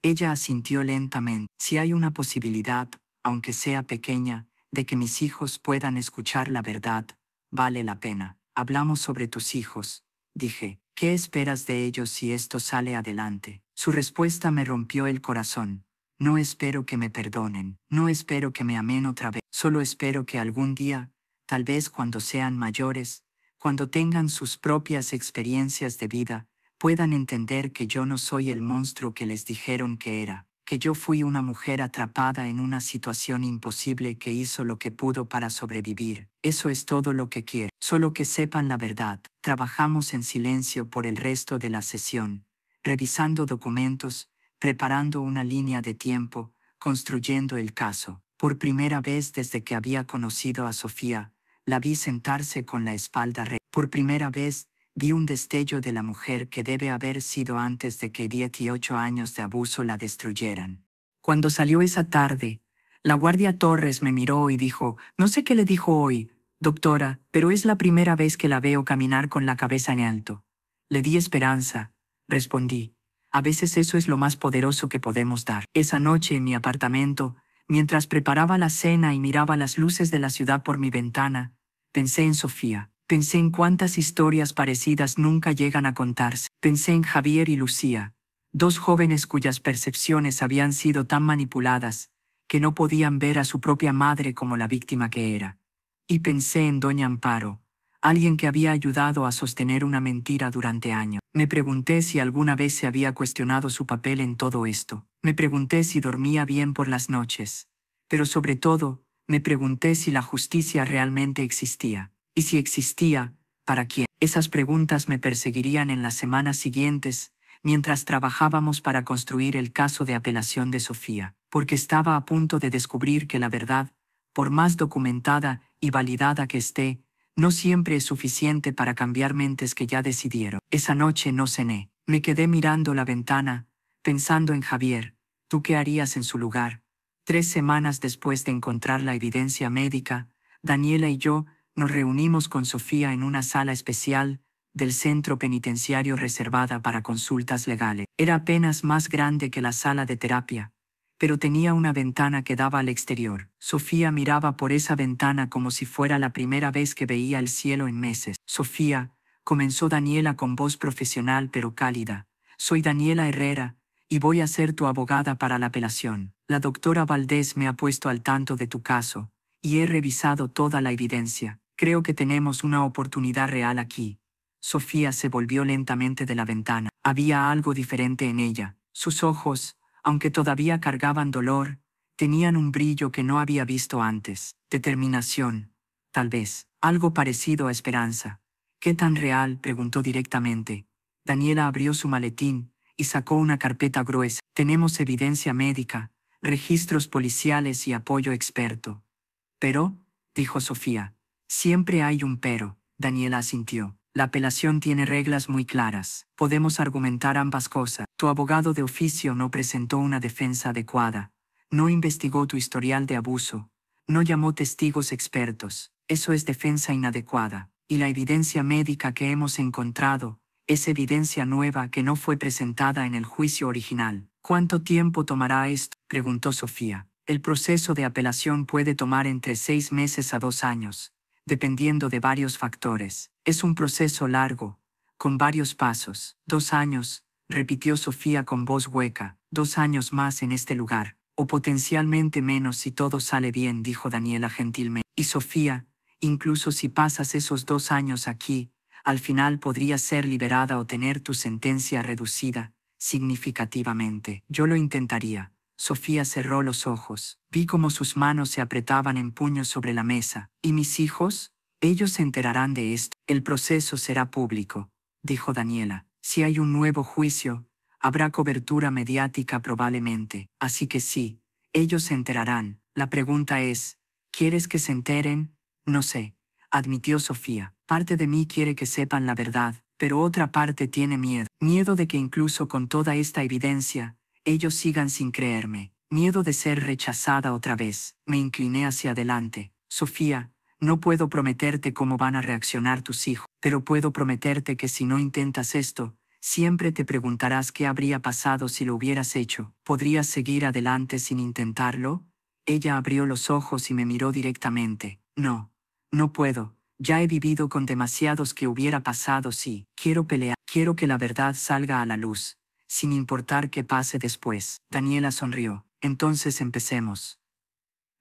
Ella asintió lentamente. Si hay una posibilidad, aunque sea pequeña, de que mis hijos puedan escuchar la verdad, vale la pena. Hablamos sobre tus hijos, dije. ¿Qué esperas de ellos si esto sale adelante? Su respuesta me rompió el corazón. No espero que me perdonen, no espero que me amen otra vez, solo espero que algún día, tal vez cuando sean mayores, cuando tengan sus propias experiencias de vida, puedan entender que yo no soy el monstruo que les dijeron que era, que yo fui una mujer atrapada en una situación imposible que hizo lo que pudo para sobrevivir. Eso es todo lo que quiero, solo que sepan la verdad. Trabajamos en silencio por el resto de la sesión, revisando documentos, preparando una línea de tiempo, construyendo el caso. Por primera vez desde que había conocido a Sofía, la vi sentarse con la espalda recta. Por primera vez, vi un destello de la mujer que debe haber sido antes de que 18 años de abuso la destruyeran. Cuando salió esa tarde, la guardia Torres me miró y dijo: no sé qué le dijo hoy, doctora, pero es la primera vez que la veo caminar con la cabeza en alto. Le di esperanza, respondí. A veces eso es lo más poderoso que podemos dar. Esa noche en mi apartamento, mientras preparaba la cena y miraba las luces de la ciudad por mi ventana, pensé en Sofía. Pensé en cuántas historias parecidas nunca llegan a contarse. Pensé en Javier y Lucía, 2 jóvenes cuyas percepciones habían sido tan manipuladas que no podían ver a su propia madre como la víctima que era. Y pensé en doña Amparo, alguien que había ayudado a sostener una mentira durante años. Me pregunté si alguna vez se había cuestionado su papel en todo esto. Me pregunté si dormía bien por las noches. Pero sobre todo, me pregunté si la justicia realmente existía. Y si existía, ¿para quién? Esas preguntas me perseguirían en las semanas siguientes, mientras trabajábamos para construir el caso de apelación de Sofía, porque estaba a punto de descubrir que la verdad, por más documentada y validada que esté, no siempre es suficiente para cambiar mentes que ya decidieron. Esa noche no cené. Me quedé mirando la ventana, pensando en Javier. ¿Tú qué harías en su lugar? 3 semanas después de encontrar la evidencia médica, Daniela y yo nos reunimos con Sofía en una sala especial del centro penitenciario reservada para consultas legales. Era apenas más grande que la sala de terapia, pero tenía una ventana que daba al exterior. Sofía miraba por esa ventana como si fuera la primera vez que veía el cielo en meses. Sofía, comenzó Daniela con voz profesional pero cálida. Soy Daniela Herrera, y voy a ser tu abogada para la apelación. La doctora Valdés me ha puesto al tanto de tu caso, y he revisado toda la evidencia. Creo que tenemos una oportunidad real aquí. Sofía se volvió lentamente de la ventana. Había algo diferente en ella. Sus ojos, aunque todavía cargaban dolor, tenían un brillo que no había visto antes. Determinación, tal vez. Algo parecido a esperanza. ¿Qué tan real?, preguntó directamente. Daniela abrió su maletín y sacó una carpeta gruesa. Tenemos evidencia médica, registros policiales y apoyo experto. Pero, dijo Sofía, siempre hay un pero. Daniela asintió. La apelación tiene reglas muy claras. Podemos argumentar ambas cosas. Tu abogado de oficio no presentó una defensa adecuada. No investigó tu historial de abuso. No llamó testigos expertos. Eso es defensa inadecuada. Y la evidencia médica que hemos encontrado es evidencia nueva que no fue presentada en el juicio original. ¿Cuánto tiempo tomará esto?, preguntó Sofía. El proceso de apelación puede tomar entre 6 meses a 2 años, dependiendo de varios factores. Es un proceso largo, con varios pasos. 2 años, repitió Sofía con voz hueca. 2 años más en este lugar, o potencialmente menos si todo sale bien, dijo Daniela gentilmente. Y Sofía, incluso si pasas esos 2 años aquí, al final podrías ser liberada o tener tu sentencia reducida significativamente. Yo lo intentaría. Sofía cerró los ojos. Vi cómo sus manos se apretaban en puños sobre la mesa. ¿Y mis hijos? Ellos se enterarán de esto. El proceso será público, dijo Daniela. Si hay un nuevo juicio, habrá cobertura mediática probablemente. Así que sí, ellos se enterarán. La pregunta es, ¿quieres que se enteren? No sé, admitió Sofía. Parte de mí quiere que sepan la verdad, pero otra parte tiene miedo. Miedo de que incluso con toda esta evidencia, ellos sigan sin creerme. Miedo de ser rechazada otra vez. Me incliné hacia adelante. Sofía, no puedo prometerte cómo van a reaccionar tus hijos, pero puedo prometerte que si no intentas esto, siempre te preguntarás qué habría pasado si lo hubieras hecho. ¿Podrías seguir adelante sin intentarlo? Ella abrió los ojos y me miró directamente. No, no puedo. Ya he vivido con demasiados que hubiera pasado si. Quiero pelear. Quiero que la verdad salga a la luz, sin importar qué pase después. Daniela sonrió. Entonces empecemos.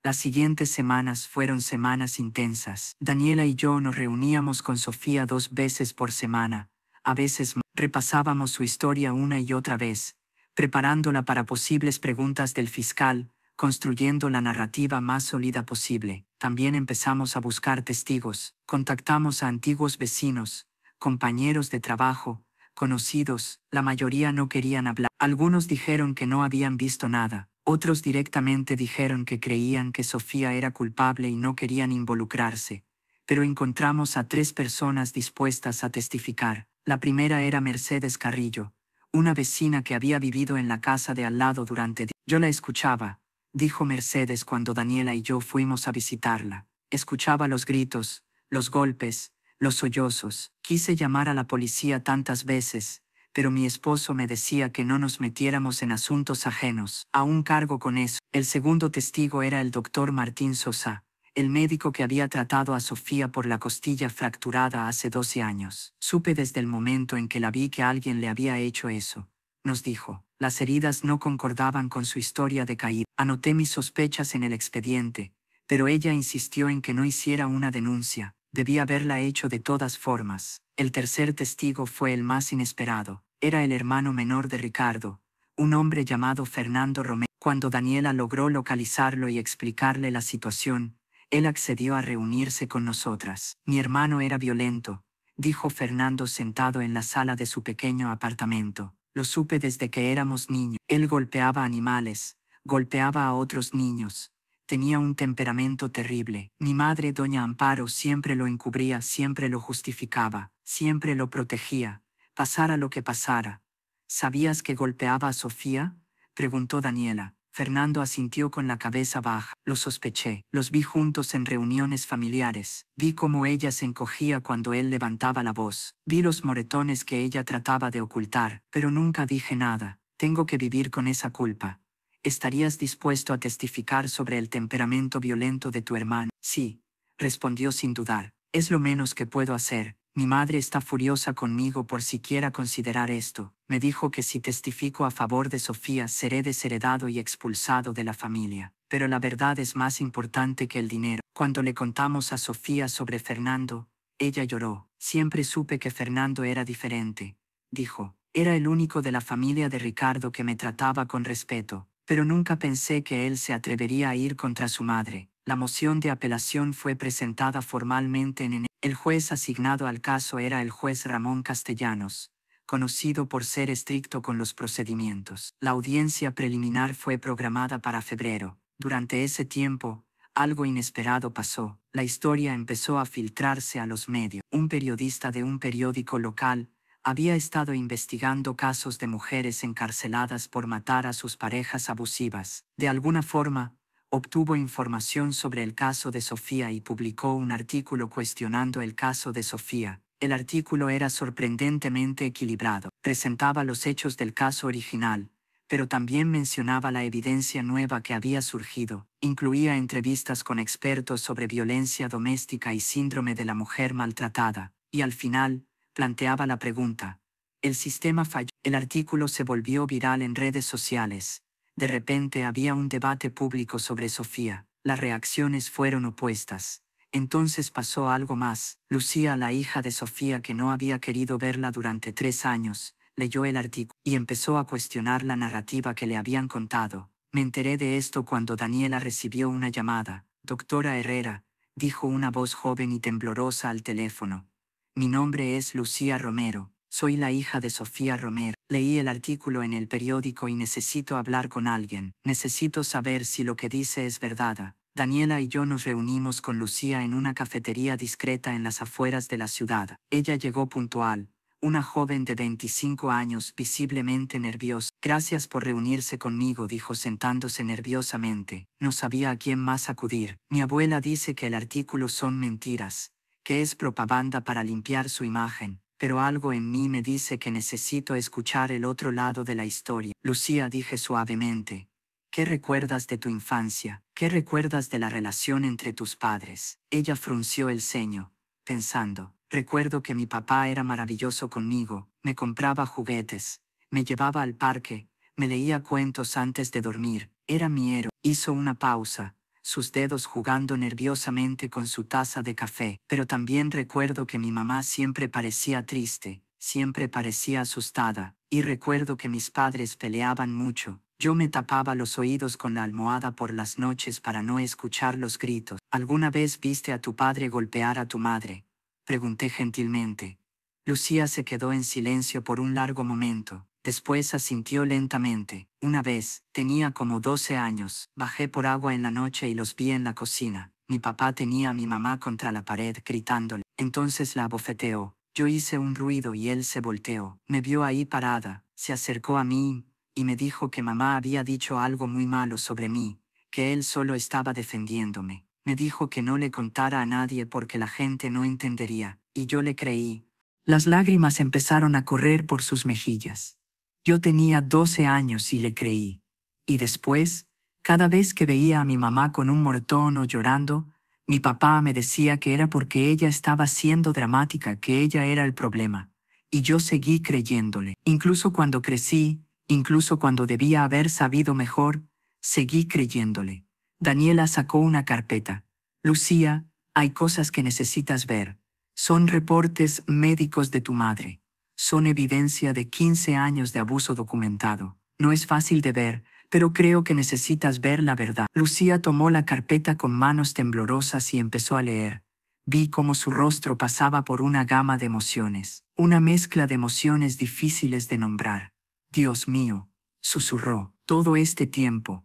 Las siguientes semanas fueron semanas intensas. Daniela y yo nos reuníamos con Sofía 2 veces por semana. A veces repasábamos su historia una y otra vez, preparándola para posibles preguntas del fiscal, construyendo la narrativa más sólida posible. También empezamos a buscar testigos. Contactamos a antiguos vecinos, compañeros de trabajo, conocidos. La mayoría no querían hablar. Algunos dijeron que no habían visto nada. Otros directamente dijeron que creían que Sofía era culpable y no querían involucrarse. Pero encontramos a 3 personas dispuestas a testificar. La primera era Mercedes Carrillo, una vecina que había vivido en la casa de al lado durante días. Yo la escuchaba, dijo Mercedes cuando Daniela y yo fuimos a visitarla. Escuchaba los gritos, los golpes, los sollozos. Quise llamar a la policía tantas veces, pero mi esposo me decía que no nos metiéramos en asuntos ajenos. Aún cargo con eso. El segundo testigo era el doctor Martín Sosa, el médico que había tratado a Sofía por la costilla fracturada hace 12 años. Supe desde el momento en que la vi que alguien le había hecho eso, nos dijo. Las heridas no concordaban con su historia de caída. Anoté mis sospechas en el expediente, pero ella insistió en que no hiciera una denuncia. Debía haberla hecho de todas formas. El tercer testigo fue el más inesperado. Era el hermano menor de Ricardo, un hombre llamado Fernando Romero. Cuando Daniela logró localizarlo y explicarle la situación, él accedió a reunirse con nosotras. Mi hermano era violento, dijo Fernando sentado en la sala de su pequeño apartamento. Lo supe desde que éramos niños. Él golpeaba animales, golpeaba a otros niños. Tenía un temperamento terrible. Mi madre, doña Amparo, siempre lo encubría, siempre lo justificaba, siempre lo protegía, pasara lo que pasara. ¿Sabías que golpeaba a Sofía?, preguntó Daniela. Fernando asintió con la cabeza baja. Lo sospeché. Los vi juntos en reuniones familiares. Vi cómo ella se encogía cuando él levantaba la voz. Vi los moretones que ella trataba de ocultar, pero nunca dije nada. Tengo que vivir con esa culpa. ¿Estarías dispuesto a testificar sobre el temperamento violento de tu hermano? Sí, respondió sin dudar. Es lo menos que puedo hacer. Mi madre está furiosa conmigo por siquiera considerar esto. Me dijo que si testifico a favor de Sofía seré desheredado y expulsado de la familia. Pero la verdad es más importante que el dinero. Cuando le contamos a Sofía sobre Fernando, ella lloró. Siempre supe que Fernando era diferente, dijo. Era el único de la familia de Ricardo que me trataba con respeto, pero nunca pensé que él se atrevería a ir contra su madre. La moción de apelación fue presentada formalmente en enero. El juez asignado al caso era el juez Ramón Castellanos, conocido por ser estricto con los procedimientos. La audiencia preliminar fue programada para febrero. Durante ese tiempo, algo inesperado pasó. La historia empezó a filtrarse a los medios. Un periodista de un periódico local había estado investigando casos de mujeres encarceladas por matar a sus parejas abusivas. De alguna forma, obtuvo información sobre el caso de Sofía y publicó un artículo cuestionando el caso de Sofía. El artículo era sorprendentemente equilibrado. Presentaba los hechos del caso original, pero también mencionaba la evidencia nueva que había surgido. Incluía entrevistas con expertos sobre violencia doméstica y síndrome de la mujer maltratada. Y al final, planteaba la pregunta: ¿el sistema falló? El artículo se volvió viral en redes sociales. De repente había un debate público sobre Sofía. Las reacciones fueron opuestas. Entonces pasó algo más. Lucía, la hija de Sofía que no había querido verla durante 3 años, leyó el artículo y empezó a cuestionar la narrativa que le habían contado. Me enteré de esto cuando Daniela recibió una llamada. Doctora Herrera, dijo una voz joven y temblorosa al teléfono. Mi nombre es Lucía Romero. Soy la hija de Sofía Romero. Leí el artículo en el periódico y necesito hablar con alguien. Necesito saber si lo que dice es verdad. Daniela y yo nos reunimos con Lucía en una cafetería discreta en las afueras de la ciudad. Ella llegó puntual, una joven de 25 años visiblemente nerviosa. Gracias por reunirse conmigo, dijo sentándose nerviosamente. No sabía a quién más acudir. Mi abuela dice que el artículo son mentiras, que es propaganda para limpiar su imagen. Pero algo en mí me dice que necesito escuchar el otro lado de la historia. Lucía, dije suavemente. ¿Qué recuerdas de tu infancia? ¿Qué recuerdas de la relación entre tus padres? Ella frunció el ceño, pensando. Recuerdo que mi papá era maravilloso conmigo, me compraba juguetes, me llevaba al parque, me leía cuentos antes de dormir, era mi héroe. Hizo una pausa, sus dedos jugando nerviosamente con su taza de café. Pero también recuerdo que mi mamá siempre parecía triste, siempre parecía asustada, y recuerdo que mis padres peleaban mucho. Yo me tapaba los oídos con la almohada por las noches para no escuchar los gritos. ¿Alguna vez viste a tu padre golpear a tu madre?, pregunté gentilmente. Lucía se quedó en silencio por un largo momento. Después asintió lentamente. Una vez, tenía como 12 años, bajé por agua en la noche y los vi en la cocina. Mi papá tenía a mi mamá contra la pared gritándole. Entonces la abofeteó. Yo hice un ruido y él se volteó. Me vio ahí parada, se acercó a mí y me dijo que mamá había dicho algo muy malo sobre mí, que él solo estaba defendiéndome. Me dijo que no le contara a nadie porque la gente no entendería, y yo le creí. Las lágrimas empezaron a correr por sus mejillas. Yo tenía 12 años y le creí. Y después, cada vez que veía a mi mamá con un moretón o llorando, mi papá me decía que era porque ella estaba siendo dramática, que ella era el problema. Y yo seguí creyéndole. Incluso cuando crecí, incluso cuando debía haber sabido mejor, seguí creyéndole. Daniela sacó una carpeta. Lucía, hay cosas que necesitas ver. Son reportes médicos de tu madre. Son evidencia de 15 años de abuso documentado. No es fácil de ver, pero creo que necesitas ver la verdad. Lucía tomó la carpeta con manos temblorosas y empezó a leer. Vi cómo su rostro pasaba por una gama de emociones, una mezcla de emociones difíciles de nombrar. Dios mío, susurró. Todo este tiempo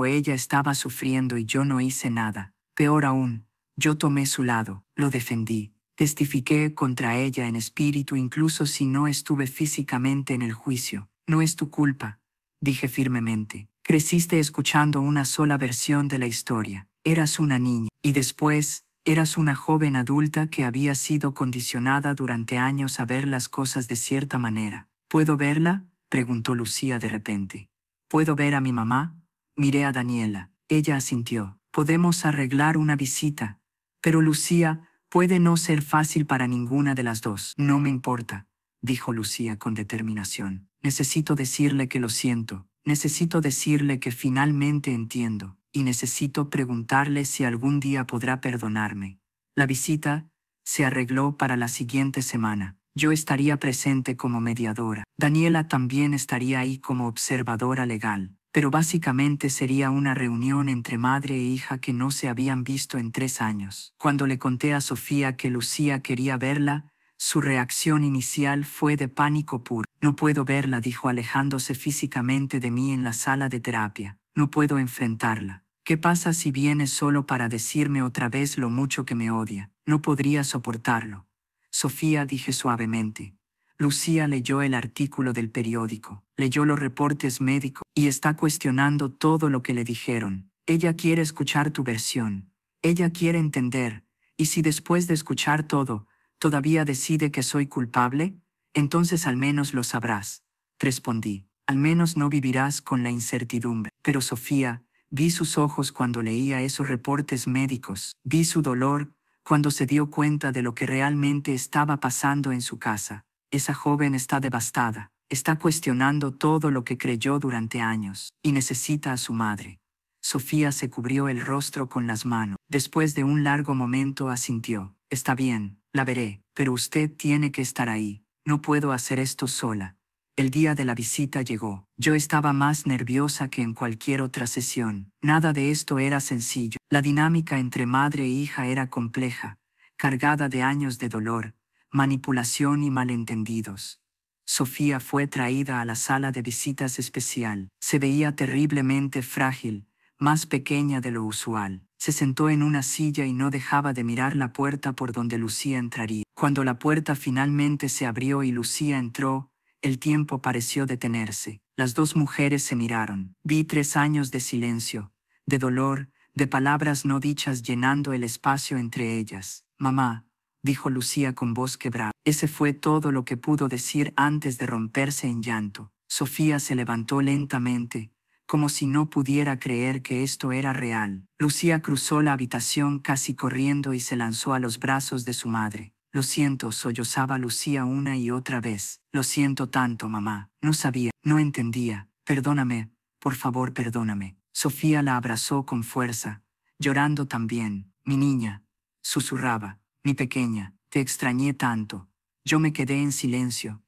ella estaba sufriendo y yo no hice nada. Peor aún, yo tomé su lado, lo defendí. Testifiqué contra ella en espíritu incluso si no estuve físicamente en el juicio. No es tu culpa, dije firmemente. Creciste escuchando una sola versión de la historia. Eras una niña. Y después, eras una joven adulta que había sido condicionada durante años a ver las cosas de cierta manera. ¿Puedo verla?, preguntó Lucía de repente. ¿Puedo ver a mi mamá? Miré a Daniela. Ella asintió. Podemos arreglar una visita. Pero Lucía, puede no ser fácil para ninguna de las dos. No me importa, dijo Lucía con determinación. Necesito decirle que lo siento. Necesito decirle que finalmente entiendo. Y necesito preguntarle si algún día podrá perdonarme. La visita se arregló para la siguiente semana. Yo estaría presente como mediadora. Daniela también estaría ahí como observadora legal. Pero básicamente sería una reunión entre madre e hija que no se habían visto en 3 años. Cuando le conté a Sofía que Lucía quería verla, su reacción inicial fue de pánico puro. No puedo verla, dijo alejándose físicamente de mí en la sala de terapia. No puedo enfrentarla. ¿Qué pasa si viene solo para decirme otra vez lo mucho que me odia? No podría soportarlo. Sofía, dije suavemente. Lucía leyó el artículo del periódico, leyó los reportes médicos y está cuestionando todo lo que le dijeron. Ella quiere escuchar tu versión. Ella quiere entender. Y si después de escuchar todo, todavía decide que soy culpable, entonces al menos lo sabrás. Respondí. Al menos no vivirás con la incertidumbre. Pero Sofía, vi sus ojos cuando leía esos reportes médicos. Vi su dolor cuando se dio cuenta de lo que realmente estaba pasando en su casa. Esa joven está devastada. Está cuestionando todo lo que creyó durante años. Y necesita a su madre. Sofía se cubrió el rostro con las manos. Después de un largo momento asintió. Está bien, la veré, pero usted tiene que estar ahí. No puedo hacer esto sola. El día de la visita llegó. Yo estaba más nerviosa que en cualquier otra sesión. Nada de esto era sencillo. La dinámica entre madre e hija era compleja, cargada de años de dolor, manipulación y malentendidos. Sofía fue traída a la sala de visitas especial. Se veía terriblemente frágil, más pequeña de lo usual. Se sentó en una silla y no dejaba de mirar la puerta por donde Lucía entraría. Cuando la puerta finalmente se abrió y Lucía entró, el tiempo pareció detenerse. Las dos mujeres se miraron. Vi 3 años de silencio, de dolor, de palabras no dichas llenando el espacio entre ellas. Mamá, dijo Lucía con voz quebrada. Ese fue todo lo que pudo decir antes de romperse en llanto. Sofía se levantó lentamente, como si no pudiera creer que esto era real. Lucía cruzó la habitación casi corriendo y se lanzó a los brazos de su madre. Lo siento, sollozaba Lucía una y otra vez. Lo siento tanto, mamá. No sabía, no entendía. Perdóname, por favor, perdóname. Sofía la abrazó con fuerza, llorando también. Mi niña, susurraba, mi pequeña, te extrañé tanto. Yo me quedé en silencio,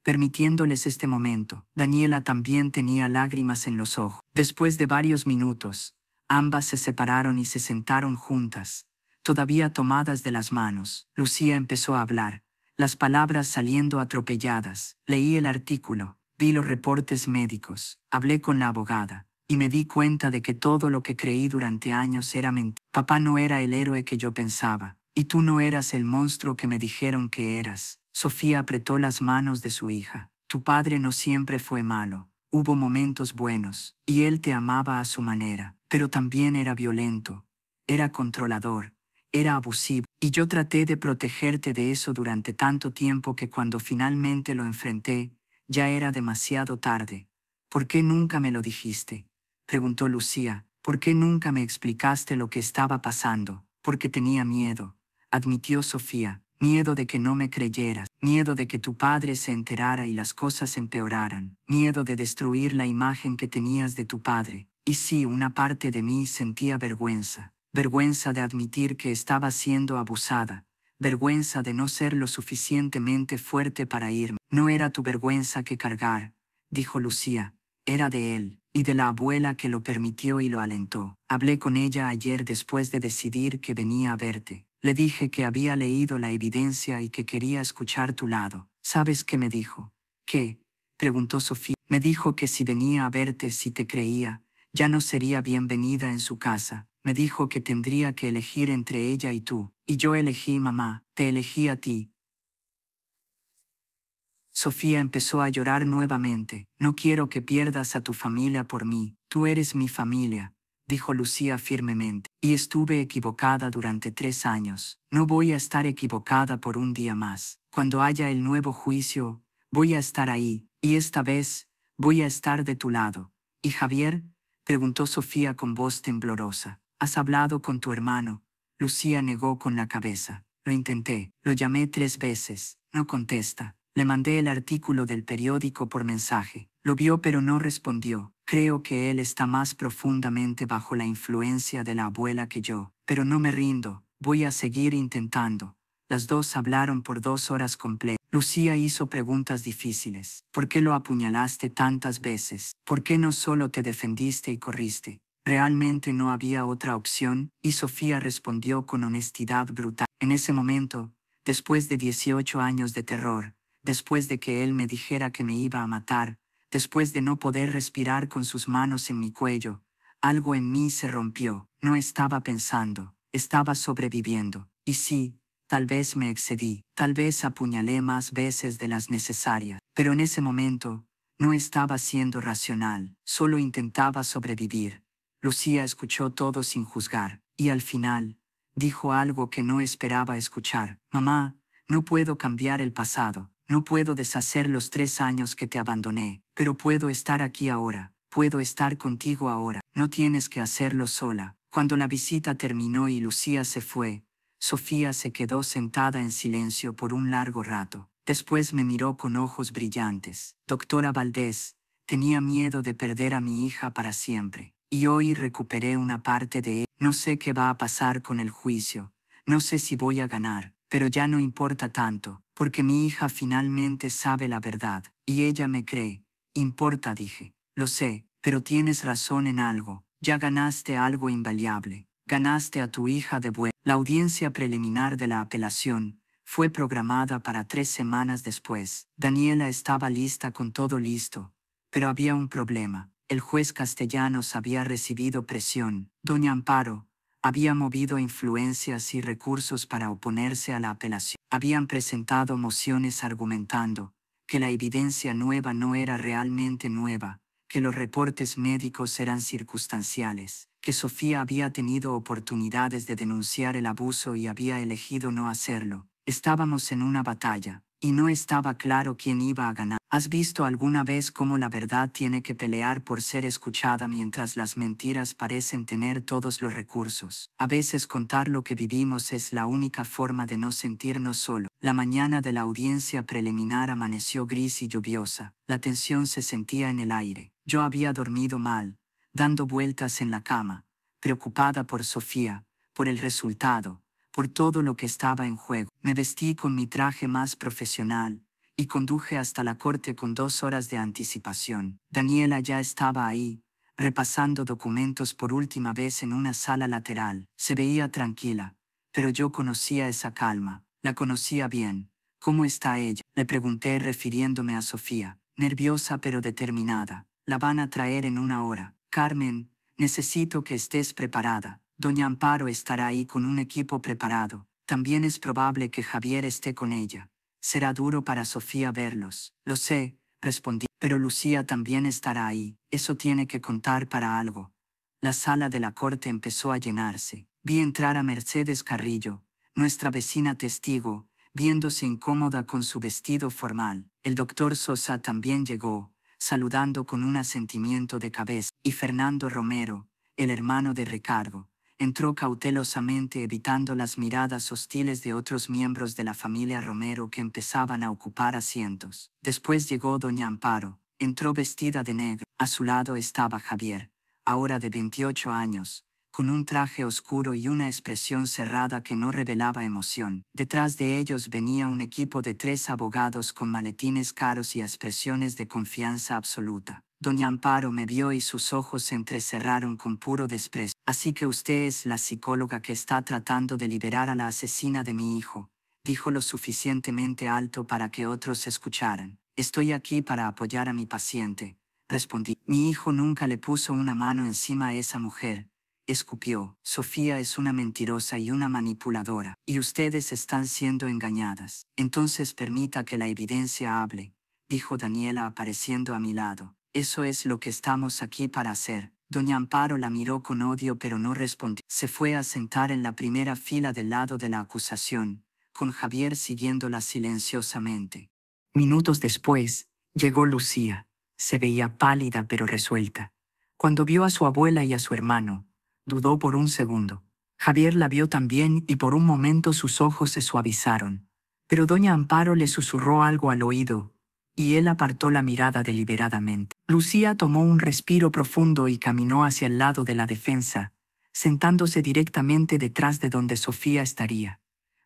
permitiéndoles este momento. Daniela también tenía lágrimas en los ojos. Después de varios minutos, ambas se separaron y se sentaron juntas, todavía tomadas de las manos. Lucía empezó a hablar, las palabras saliendo atropelladas. Leí el artículo, vi los reportes médicos, hablé con la abogada, y me di cuenta de que todo lo que creí durante años era mentira. Papá no era el héroe que yo pensaba, y tú no eras el monstruo que me dijeron que eras. Sofía apretó las manos de su hija. Tu padre no siempre fue malo. Hubo momentos buenos, y él te amaba a su manera, pero también era violento, era controlador, era abusivo, y yo traté de protegerte de eso durante tanto tiempo que cuando finalmente lo enfrenté, ya era demasiado tarde. ¿Por qué nunca me lo dijiste?, preguntó Lucía. ¿Por qué nunca me explicaste lo que estaba pasando? Porque tenía miedo, admitió Sofía. Miedo de que no me creyeras, miedo de que tu padre se enterara y las cosas empeoraran, miedo de destruir la imagen que tenías de tu padre. Y sí, una parte de mí sentía vergüenza, vergüenza de admitir que estaba siendo abusada, vergüenza de no ser lo suficientemente fuerte para irme. No era tu vergüenza que cargar, dijo Lucía, era de él, y de la abuela que lo permitió y lo alentó. Hablé con ella ayer después de decidir que venía a verte. Le dije que había leído la evidencia y que quería escuchar tu lado. ¿Sabes qué me dijo? ¿Qué?, preguntó Sofía. Me dijo que si venía a verte, si te creía, ya no sería bienvenida en su casa. Me dijo que tendría que elegir entre ella y tú. Y yo elegí, mamá, te elegí a ti. Sofía empezó a llorar nuevamente. No quiero que pierdas a tu familia por mí. Tú eres mi familia, dijo Lucía firmemente, y estuve equivocada durante 3 años. No voy a estar equivocada por un día más. Cuando haya el nuevo juicio, voy a estar ahí, y esta vez voy a estar de tu lado. ¿Y Javier? Preguntó Sofía con voz temblorosa. ¿Has hablado con tu hermano? Lucía negó con la cabeza. Lo intenté, lo llamé 3 veces, no contesta. Le mandé el artículo del periódico por mensaje. Lo vio pero no respondió. Creo que él está más profundamente bajo la influencia de la abuela que yo. Pero no me rindo, voy a seguir intentando. Las dos hablaron por 2 horas completas. Lucía hizo preguntas difíciles. ¿Por qué lo apuñalaste tantas veces? ¿Por qué no solo te defendiste y corriste? ¿Realmente no había otra opción? Y Sofía respondió con honestidad brutal. En ese momento, después de 18 años de terror, después de que él me dijera que me iba a matar, después de no poder respirar con sus manos en mi cuello, algo en mí se rompió. No estaba pensando, estaba sobreviviendo. Y sí, tal vez me excedí, tal vez apuñalé más veces de las necesarias, pero en ese momento no estaba siendo racional, solo intentaba sobrevivir. Lucía escuchó todo sin juzgar, y al final, dijo algo que no esperaba escuchar. Mamá, no puedo cambiar el pasado, no puedo deshacer los 3 años que te abandoné, pero puedo estar aquí ahora, puedo estar contigo ahora, no tienes que hacerlo sola. Cuando la visita terminó y Lucía se fue, Sofía se quedó sentada en silencio por un largo rato. Después me miró con ojos brillantes. Doctora Valdés, tenía miedo de perder a mi hija para siempre. Y hoy recuperé una parte de él. No sé qué va a pasar con el juicio. No sé si voy a ganar, pero ya no importa tanto, porque mi hija finalmente sabe la verdad, y ella me cree. Importa, dije. Lo sé, pero tienes razón en algo. Ya ganaste algo invaluable. Ganaste a tu hija de vuelta. La audiencia preliminar de la apelación fue programada para 3 semanas después. Daniela estaba lista con todo listo, pero había un problema. El juez Castellanos había recibido presión. Doña Amparo había movido influencias y recursos para oponerse a la apelación. Habían presentado mociones argumentando que la evidencia nueva no era realmente nueva, que los reportes médicos eran circunstanciales, que Sofía había tenido oportunidades de denunciar el abuso y había elegido no hacerlo. Estábamos en una batalla, y no estaba claro quién iba a ganar. ¿Has visto alguna vez cómo la verdad tiene que pelear por ser escuchada mientras las mentiras parecen tener todos los recursos? A veces contar lo que vivimos es la única forma de no sentirnos solos. La mañana de la audiencia preliminar amaneció gris y lluviosa. La tensión se sentía en el aire. Yo había dormido mal, dando vueltas en la cama, preocupada por Sofía, por el resultado, por todo lo que estaba en juego. Me vestí con mi traje más profesional y conduje hasta la corte con 2 horas de anticipación. Daniela ya estaba ahí, repasando documentos por última vez en una sala lateral. Se veía tranquila, pero yo conocía esa calma. La conocía bien. ¿Cómo está ella?, le pregunté refiriéndome a Sofía. Nerviosa pero determinada. La van a traer en 1 hora. Carmen, necesito que estés preparada. Doña Amparo estará ahí con un equipo preparado. También es probable que Javier esté con ella. Será duro para Sofía verlos. Lo sé, respondí, pero Lucía también estará ahí. Eso tiene que contar para algo. La sala de la corte empezó a llenarse. Vi entrar a Mercedes Carrillo, nuestra vecina testigo, viéndose incómoda con su vestido formal. El doctor Sosa también llegó, saludando con un asentimiento de cabeza. Y Fernando Romero, el hermano de Ricardo, entró cautelosamente evitando las miradas hostiles de otros miembros de la familia Romero que empezaban a ocupar asientos. Después llegó doña Amparo. Entró vestida de negro. A su lado estaba Javier, ahora de 28 años, con un traje oscuro y una expresión cerrada que no revelaba emoción. Detrás de ellos venía un equipo de 3 abogados con maletines caros y expresiones de confianza absoluta. Doña Amparo me vio y sus ojos se entrecerraron con puro desprecio. Así que usted es la psicóloga que está tratando de liberar a la asesina de mi hijo, dijo lo suficientemente alto para que otros escucharan. Estoy aquí para apoyar a mi paciente, respondí. Mi hijo nunca le puso una mano encima a esa mujer, escupió. Sofía es una mentirosa y una manipuladora, y ustedes están siendo engañadas. Entonces permita que la evidencia hable, dijo Daniela apareciendo a mi lado. Eso es lo que estamos aquí para hacer. Doña Amparo la miró con odio pero no respondió. Se fue a sentar en la primera fila del lado de la acusación, con Javier siguiéndola silenciosamente. Minutos después, llegó Lucía. Se veía pálida pero resuelta. Cuando vio a su abuela y a su hermano, dudó por un segundo. Javier la vio también y por un momento sus ojos se suavizaron. Pero doña Amparo le susurró algo al oído, y él apartó la mirada deliberadamente. Lucía tomó un respiro profundo y caminó hacia el lado de la defensa, sentándose directamente detrás de donde Sofía estaría.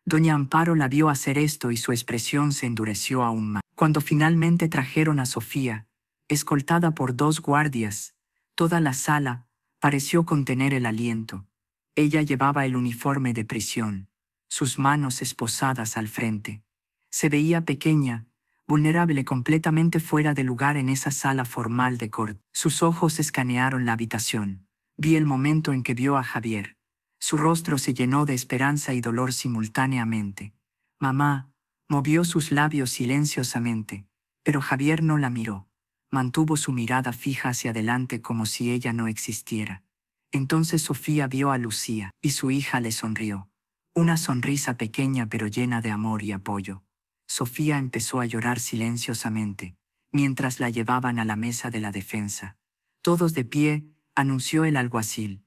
Doña Amparo la vio hacer esto y su expresión se endureció aún más. Cuando finalmente trajeron a Sofía, escoltada por 2 guardias, toda la sala pareció contener el aliento. Ella llevaba el uniforme de prisión, sus manos esposadas al frente. Se veía pequeña, vulnerable, completamente fuera de lugar en esa sala formal de corte. Sus ojos escanearon la habitación. Vi el momento en que vio a Javier. Su rostro se llenó de esperanza y dolor simultáneamente. Mamá, movió sus labios silenciosamente, pero Javier no la miró. Mantuvo su mirada fija hacia adelante como si ella no existiera. Entonces Sofía vio a Lucía, y su hija le sonrió. Una sonrisa pequeña pero llena de amor y apoyo. Sofía empezó a llorar silenciosamente, mientras la llevaban a la mesa de la defensa. Todos de pie, anunció el alguacil.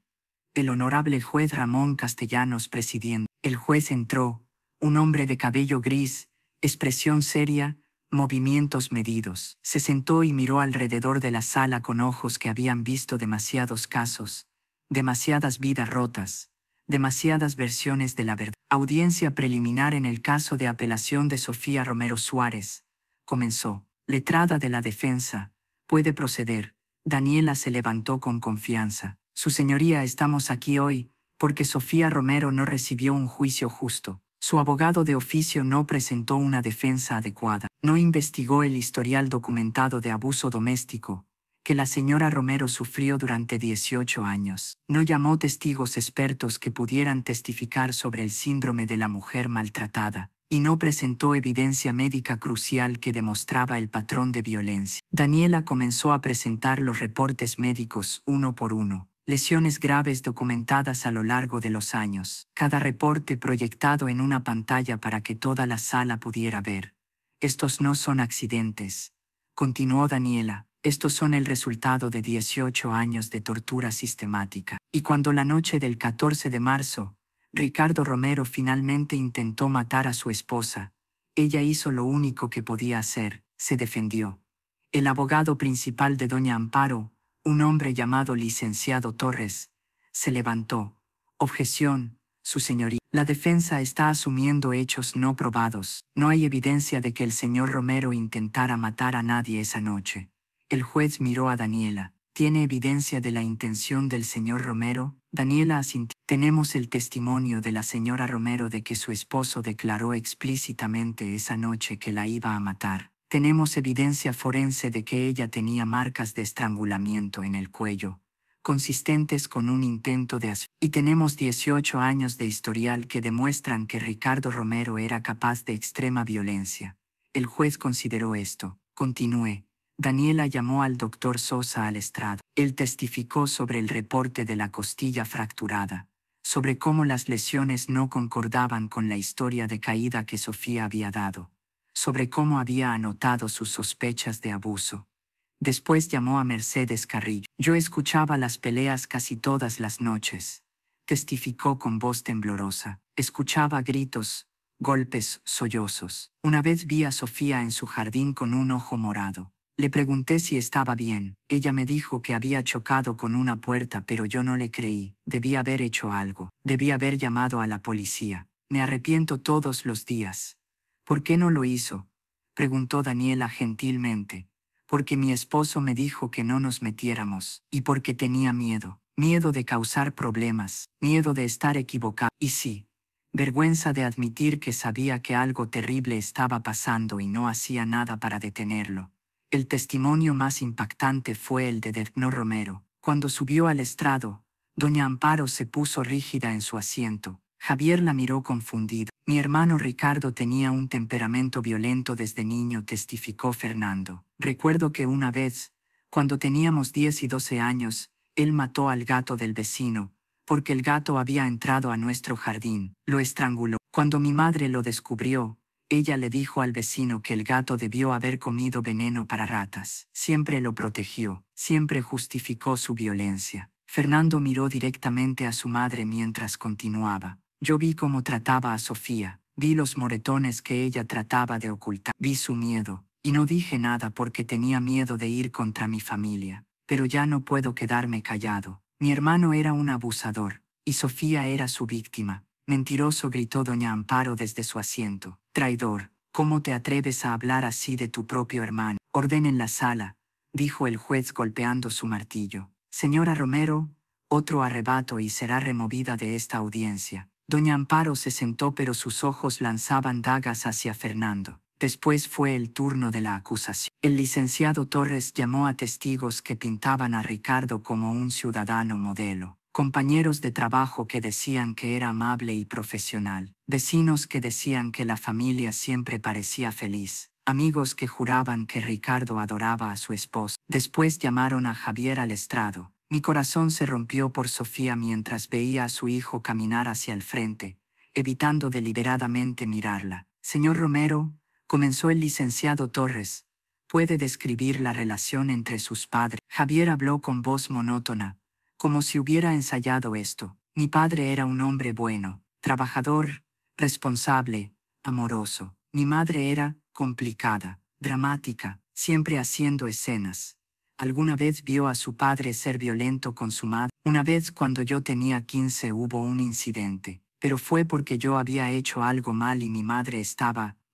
El honorable juez Ramón Castellanos presidiendo. El juez entró, un hombre de cabello gris, expresión seria, movimientos medidos. Se sentó y miró alrededor de la sala con ojos que habían visto demasiados casos, demasiadas vidas rotas, demasiadas versiones de la verdad. Audiencia preliminar en el caso de apelación de Sofía Romero Suárez. Comenzó. Letrada de la defensa. Puede proceder. Daniela se levantó con confianza. Su señoría, estamos aquí hoy porque Sofía Romero no recibió un juicio justo. Su abogado de oficio no presentó una defensa adecuada. No investigó el historial documentado de abuso doméstico que la señora Romero sufrió durante 18 años. No llamó testigos expertos que pudieran testificar sobre el síndrome de la mujer maltratada, y no presentó evidencia médica crucial que demostraba el patrón de violencia. Daniela comenzó a presentar los reportes médicos uno por uno. Lesiones graves documentadas a lo largo de los años. Cada reporte proyectado en una pantalla para que toda la sala pudiera ver. Estos no son accidentes, continuó Daniela. Estos son el resultado de 18 años de tortura sistemática. Y cuando la noche del 14 de marzo, Ricardo Romero finalmente intentó matar a su esposa, ella hizo lo único que podía hacer, se defendió. El abogado principal de doña Amparo, un hombre llamado licenciado Torres, se levantó. Objeción, su señoría. La defensa está asumiendo hechos no probados. No hay evidencia de que el señor Romero intentara matar a nadie esa noche. El juez miró a Daniela. ¿Tiene evidencia de la intención del señor Romero? Daniela asintió. Tenemos el testimonio de la señora Romero de que su esposo declaró explícitamente esa noche que la iba a matar. Tenemos evidencia forense de que ella tenía marcas de estrangulamiento en el cuello, consistentes con un intento de asfixia. Y tenemos 18 años de historial que demuestran que Ricardo Romero era capaz de extrema violencia. El juez consideró esto. Continué. Daniela llamó al doctor Sosa al estrado. Él testificó sobre el reporte de la costilla fracturada, sobre cómo las lesiones no concordaban con la historia de caída que Sofía había dado, sobre cómo había anotado sus sospechas de abuso. Después llamó a Mercedes Carrillo. Yo escuchaba las peleas casi todas las noches, testificó con voz temblorosa. Escuchaba gritos, golpes, sollozos. Una vez vi a Sofía en su jardín con un ojo morado. Le pregunté si estaba bien. Ella me dijo que había chocado con una puerta, pero yo no le creí. Debí haber hecho algo. Debí haber llamado a la policía. Me arrepiento todos los días. ¿Por qué no lo hizo?, preguntó Daniela gentilmente. Porque mi esposo me dijo que no nos metiéramos, y porque tenía miedo. Miedo de causar problemas, miedo de estar equivocado. Y sí, vergüenza de admitir que sabía que algo terrible estaba pasando y no hacía nada para detenerlo. El testimonio más impactante fue el de Defno Romero. Cuando subió al estrado, doña Amparo se puso rígida en su asiento. Javier la miró confundido. Mi hermano Ricardo tenía un temperamento violento desde niño, testificó Fernando. Recuerdo que una vez, cuando teníamos 10 y 12 años, Él mató al gato del vecino, porque el gato había entrado a nuestro jardín. Lo estranguló. Cuando mi madre lo descubrió, ella le dijo al vecino que el gato debió haber comido veneno para ratas. Siempre lo protegió, siempre justificó su violencia. Fernando miró directamente a su madre mientras continuaba. Yo vi cómo trataba a Sofía, vi los moretones que ella trataba de ocultar, vi su miedo, y no dije nada porque tenía miedo de ir contra mi familia. Pero ya no puedo quedarme callado. Mi hermano era un abusador, y Sofía era su víctima. Mentiroso, gritó doña Amparo desde su asiento. Traidor, ¿cómo te atreves a hablar así de tu propio hermano? Orden en la sala, dijo el juez golpeando su martillo. Señora Romero, otro arrebato y será removida de esta audiencia. Doña Amparo se sentó, pero sus ojos lanzaban dagas hacia Fernando. Después fue el turno de la acusación. El licenciado Torres llamó a testigos que pintaban a Ricardo como un ciudadano modelo. Compañeros de trabajo que decían que era amable y profesional. Vecinos que decían que la familia siempre parecía feliz. Amigos que juraban que Ricardo adoraba a su esposa. Después llamaron a Javier al estrado. Mi corazón se rompió por Sofía mientras veía a su hijo caminar hacia el frente, evitando deliberadamente mirarla. Señor Romero, comenzó el licenciado Torres, ¿puede describir la relación entre sus padres? Javier habló con voz monótona, como si hubiera ensayado esto. Mi padre era un hombre bueno, trabajador, responsable, amoroso. Mi madre era complicada, dramática, siempre haciendo escenas. ¿Alguna vez vio a su padre ser violento con su madre? Una vez cuando yo tenía 15 hubo un incidente, pero fue porque yo había hecho algo mal y mi madre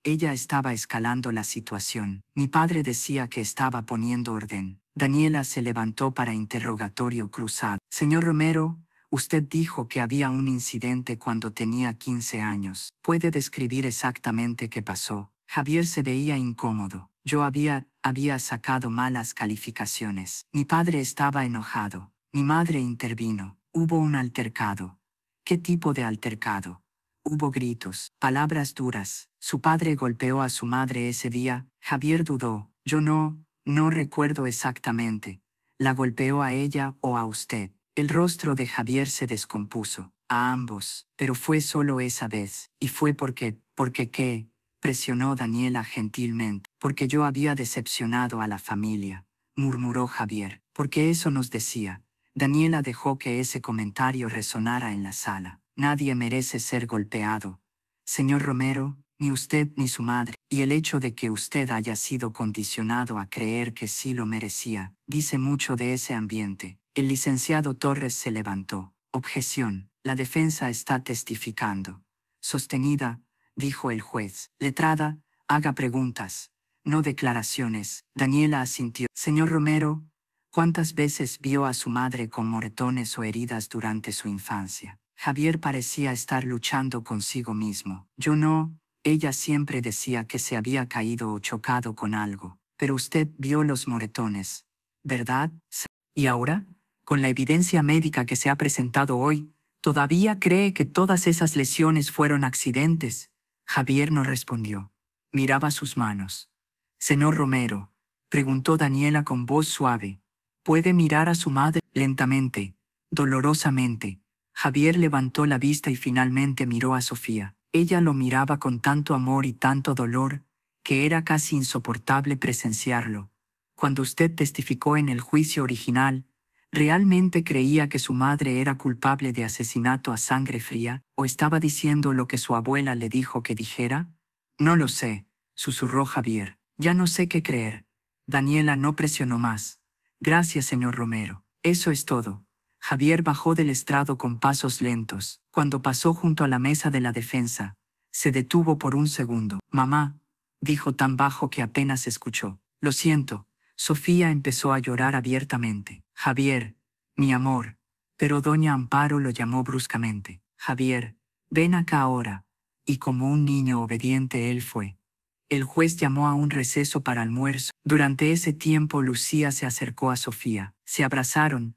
ella estaba escalando la situación. Mi padre decía que estaba poniendo orden. Daniela se levantó para interrogatorio cruzado. Señor Romero, usted dijo que había un incidente cuando tenía 15 años. ¿Puede describir exactamente qué pasó? Javier se veía incómodo. Yo había sacado malas calificaciones. Mi padre estaba enojado. Mi madre intervino. Hubo un altercado. ¿Qué tipo de altercado? Hubo gritos, palabras duras. Su padre golpeó a su madre ese día. Javier dudó. Yo no recuerdo exactamente. ¿La golpeó a ella o a usted? El rostro de Javier se descompuso. A ambos. Pero fue solo esa vez. ¿Y fue porque qué? Presionó Daniela gentilmente. Porque yo había decepcionado a la familia, murmuró Javier. Porque eso nos decía. Daniela dejó que ese comentario resonara en la sala. Nadie merece ser golpeado. Señor Romero, ni usted ni su madre. Y el hecho de que usted haya sido condicionado a creer que sí lo merecía, dice mucho de ese ambiente. El licenciado Torres se levantó. Objeción. La defensa está testificando. Sostenida, dijo el juez. Letrada, haga preguntas, no declaraciones. Daniela asintió. Señor Romero, ¿cuántas veces vio a su madre con moretones o heridas durante su infancia? Javier parecía estar luchando consigo mismo. Yo no, ella siempre decía que se había caído o chocado con algo. Pero usted vio los moretones, ¿verdad? ¿Y ahora? Con la evidencia médica que se ha presentado hoy, ¿todavía cree que todas esas lesiones fueron accidentes? Javier no respondió. Miraba sus manos. Señor Romero, preguntó Daniela con voz suave. ¿Puede mirar a su madre? Lentamente, dolorosamente. Javier levantó la vista y finalmente miró a Sofía. Ella lo miraba con tanto amor y tanto dolor, que era casi insoportable presenciarlo. Cuando usted testificó en el juicio original, ¿realmente creía que su madre era culpable de asesinato a sangre fría, o estaba diciendo lo que su abuela le dijo que dijera? No lo sé, susurró Javier. Ya no sé qué creer. Daniela no presionó más. Gracias, señor Romero. Eso es todo. Javier bajó del estrado con pasos lentos. Cuando pasó junto a la mesa de la defensa, se detuvo por un segundo. Mamá, dijo tan bajo que apenas escuchó. Lo siento. Sofía empezó a llorar abiertamente. Javier, mi amor. Pero doña Amparo lo llamó bruscamente. Javier, ven acá ahora. Y como un niño obediente él fue. El juez llamó a un receso para almuerzo. Durante ese tiempo Lucía se acercó a Sofía. Se abrazaron,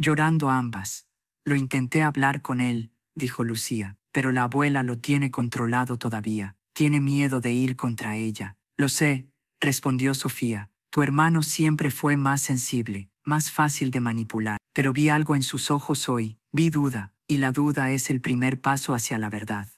llorando ambas. Lo intenté hablar con él, dijo Lucía, pero la abuela lo tiene controlado todavía. Tiene miedo de ir contra ella. Lo sé, respondió Sofía. Tu hermano siempre fue más sensible. más fácil de manipular. Pero vi algo en sus ojos hoy, vi duda, y la duda es el primer paso hacia la verdad.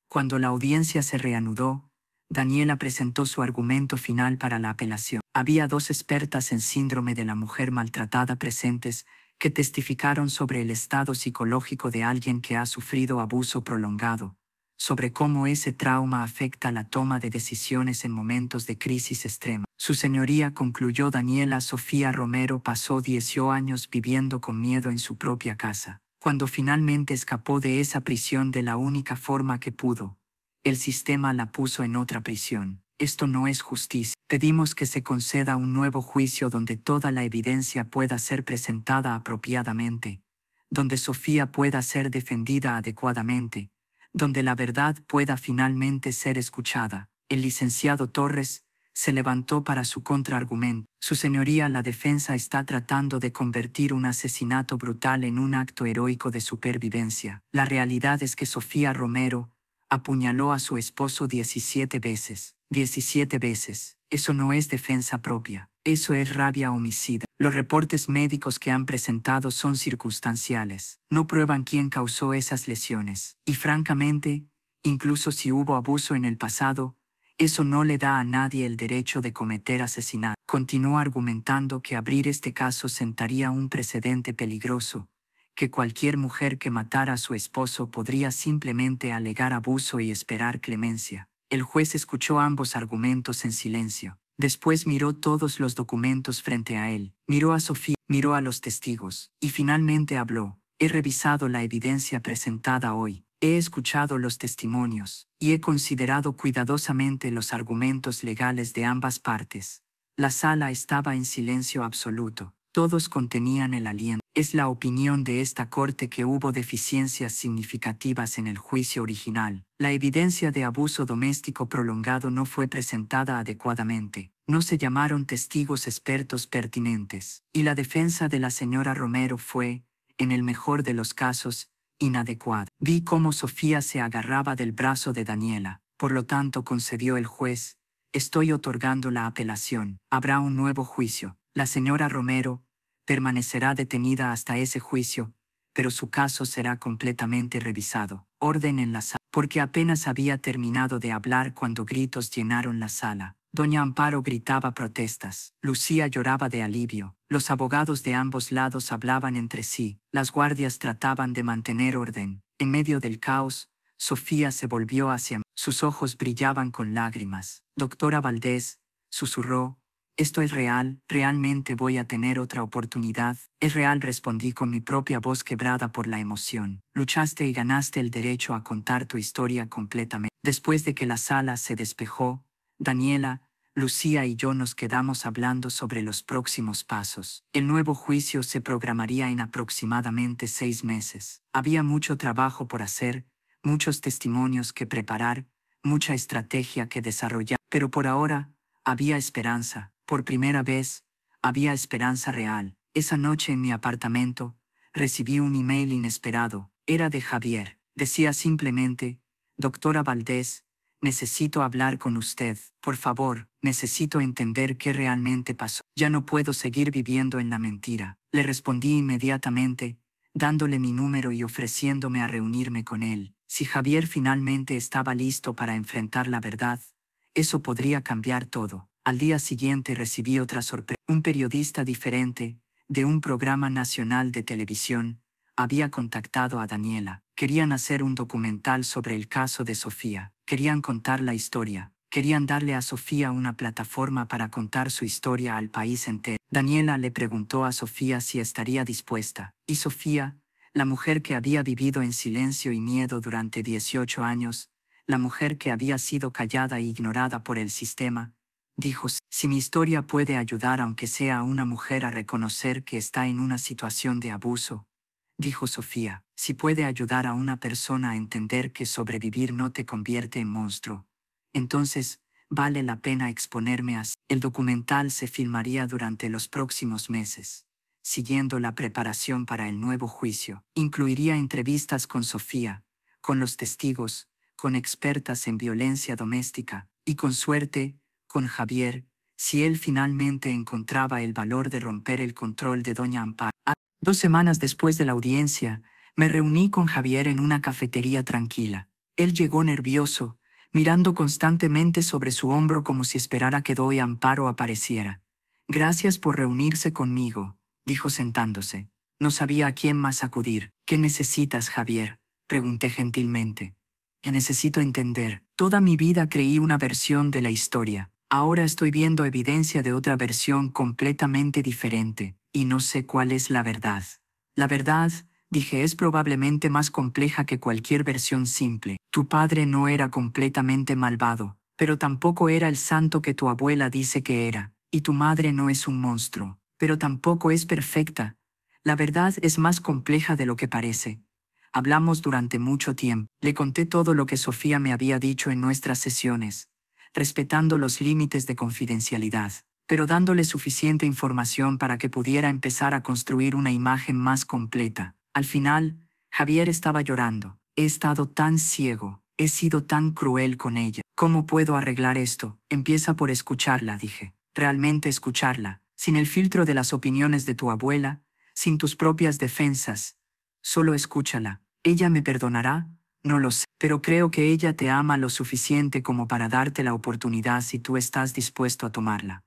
Cuando la audiencia se reanudó, Daniela presentó su argumento final para la apelación. Había dos expertas en síndrome de la mujer maltratada presentes que testificaron sobre el estado psicológico de alguien que ha sufrido abuso prolongado, sobre cómo ese trauma afecta la toma de decisiones en momentos de crisis extrema. Su señoría, concluyó Daniela Sofía Romero, pasó 18 años viviendo con miedo en su propia casa. Cuando finalmente escapó de esa prisión de la única forma que pudo, el sistema la puso en otra prisión. Esto no es justicia. Pedimos que se conceda un nuevo juicio donde toda la evidencia pueda ser presentada apropiadamente, donde Sofía pueda ser defendida adecuadamente, donde la verdad pueda finalmente ser escuchada. El licenciado Torres se levantó para su contraargumento. Su señoría, la defensa está tratando de convertir un asesinato brutal en un acto heroico de supervivencia. La realidad es que Sofía Romero apuñaló a su esposo 17 veces. 17 veces. Eso no es defensa propia. Eso es rabia homicida. Los reportes médicos que han presentado son circunstanciales. No prueban quién causó esas lesiones. Y francamente, incluso si hubo abuso en el pasado, eso no le da a nadie el derecho de cometer asesinato. Continuó argumentando que abrir este caso sentaría un precedente peligroso, que cualquier mujer que matara a su esposo podría simplemente alegar abuso y esperar clemencia. El juez escuchó ambos argumentos en silencio. Después miró todos los documentos frente a él, miró a Sofía, miró a los testigos, y finalmente habló. He revisado la evidencia presentada hoy, he escuchado los testimonios, y he considerado cuidadosamente los argumentos legales de ambas partes. La sala estaba en silencio absoluto. Todos contenían el aliento. Es la opinión de esta corte que hubo deficiencias significativas en el juicio original. La evidencia de abuso doméstico prolongado no fue presentada adecuadamente. No se llamaron testigos expertos pertinentes. Y la defensa de la señora Romero fue, en el mejor de los casos, inadecuada. Vi cómo Sofía se agarraba del brazo de Daniela. Por lo tanto, concedió el juez, estoy otorgando la apelación. Habrá un nuevo juicio. La señora Romero permanecerá detenida hasta ese juicio, pero su caso será completamente revisado. Orden en la sala. Porque apenas había terminado de hablar cuando gritos llenaron la sala. Doña Amparo gritaba protestas. Lucía lloraba de alivio. Los abogados de ambos lados hablaban entre sí. Las guardias trataban de mantener orden. En medio del caos, Sofía se volvió hacia mí. Sus ojos brillaban con lágrimas. Doctora Valdés, susurró, «¿Esto es real? ¿Realmente voy a tener otra oportunidad?» «Es real», respondí con mi propia voz quebrada por la emoción. «Luchaste y ganaste el derecho a contar tu historia completamente». Después de que la sala se despejó, Daniela, Lucía y yo nos quedamos hablando sobre los próximos pasos. El nuevo juicio se programaría en aproximadamente 6 meses. Había mucho trabajo por hacer, muchos testimonios que preparar, mucha estrategia que desarrollar. Pero por ahora, había esperanza. Por primera vez, había esperanza real. Esa noche en mi apartamento, recibí un email inesperado. Era de Javier. Decía simplemente, «Doctora Valdés, necesito hablar con usted. Por favor, necesito entender qué realmente pasó. Ya no puedo seguir viviendo en la mentira». Le respondí inmediatamente, dándole mi número y ofreciéndome a reunirme con él. Si Javier finalmente estaba listo para enfrentar la verdad, eso podría cambiar todo. Al día siguiente recibí otra sorpresa. Un periodista diferente, de un programa nacional de televisión, había contactado a Daniela. Querían hacer un documental sobre el caso de Sofía. Querían contar la historia. Querían darle a Sofía una plataforma para contar su historia al país entero. Daniela le preguntó a Sofía si estaría dispuesta. Y Sofía, la mujer que había vivido en silencio y miedo durante 18 años, la mujer que había sido callada e ignorada por el sistema, dijo, si mi historia puede ayudar aunque sea a una mujer a reconocer que está en una situación de abuso, dijo Sofía, si puede ayudar a una persona a entender que sobrevivir no te convierte en monstruo, entonces vale la pena exponerme así. El documental se filmaría durante los próximos meses, siguiendo la preparación para el nuevo juicio. Incluiría entrevistas con Sofía, con los testigos, con expertas en violencia doméstica, y con suerte, con Javier, si él finalmente encontraba el valor de romper el control de doña Amparo. 2 semanas después de la audiencia, me reuní con Javier en una cafetería tranquila. Él llegó nervioso, mirando constantemente sobre su hombro como si esperara que doña Amparo apareciera. Gracias por reunirse conmigo, dijo sentándose. No sabía a quién más acudir. ¿Qué necesitas, Javier?, pregunté gentilmente. Necesito entender. Toda mi vida creí una versión de la historia. Ahora estoy viendo evidencia de otra versión completamente diferente, y no sé cuál es la verdad. La verdad, dije, es probablemente más compleja que cualquier versión simple. Tu padre no era completamente malvado, pero tampoco era el santo que tu abuela dice que era, y tu madre no es un monstruo, pero tampoco es perfecta. La verdad es más compleja de lo que parece. Hablamos durante mucho tiempo. Le conté todo lo que Sofía me había dicho en nuestras sesiones, respetando los límites de confidencialidad, pero dándole suficiente información para que pudiera empezar a construir una imagen más completa. Al final, Javier estaba llorando. He estado tan ciego, he sido tan cruel con ella. ¿Cómo puedo arreglar esto? Empieza por escucharla, dije. Realmente escucharla, sin el filtro de las opiniones de tu abuela, sin tus propias defensas. Solo escúchala. ¿Ella me perdonará? No lo sé, pero creo que ella te ama lo suficiente como para darte la oportunidad si tú estás dispuesto a tomarla.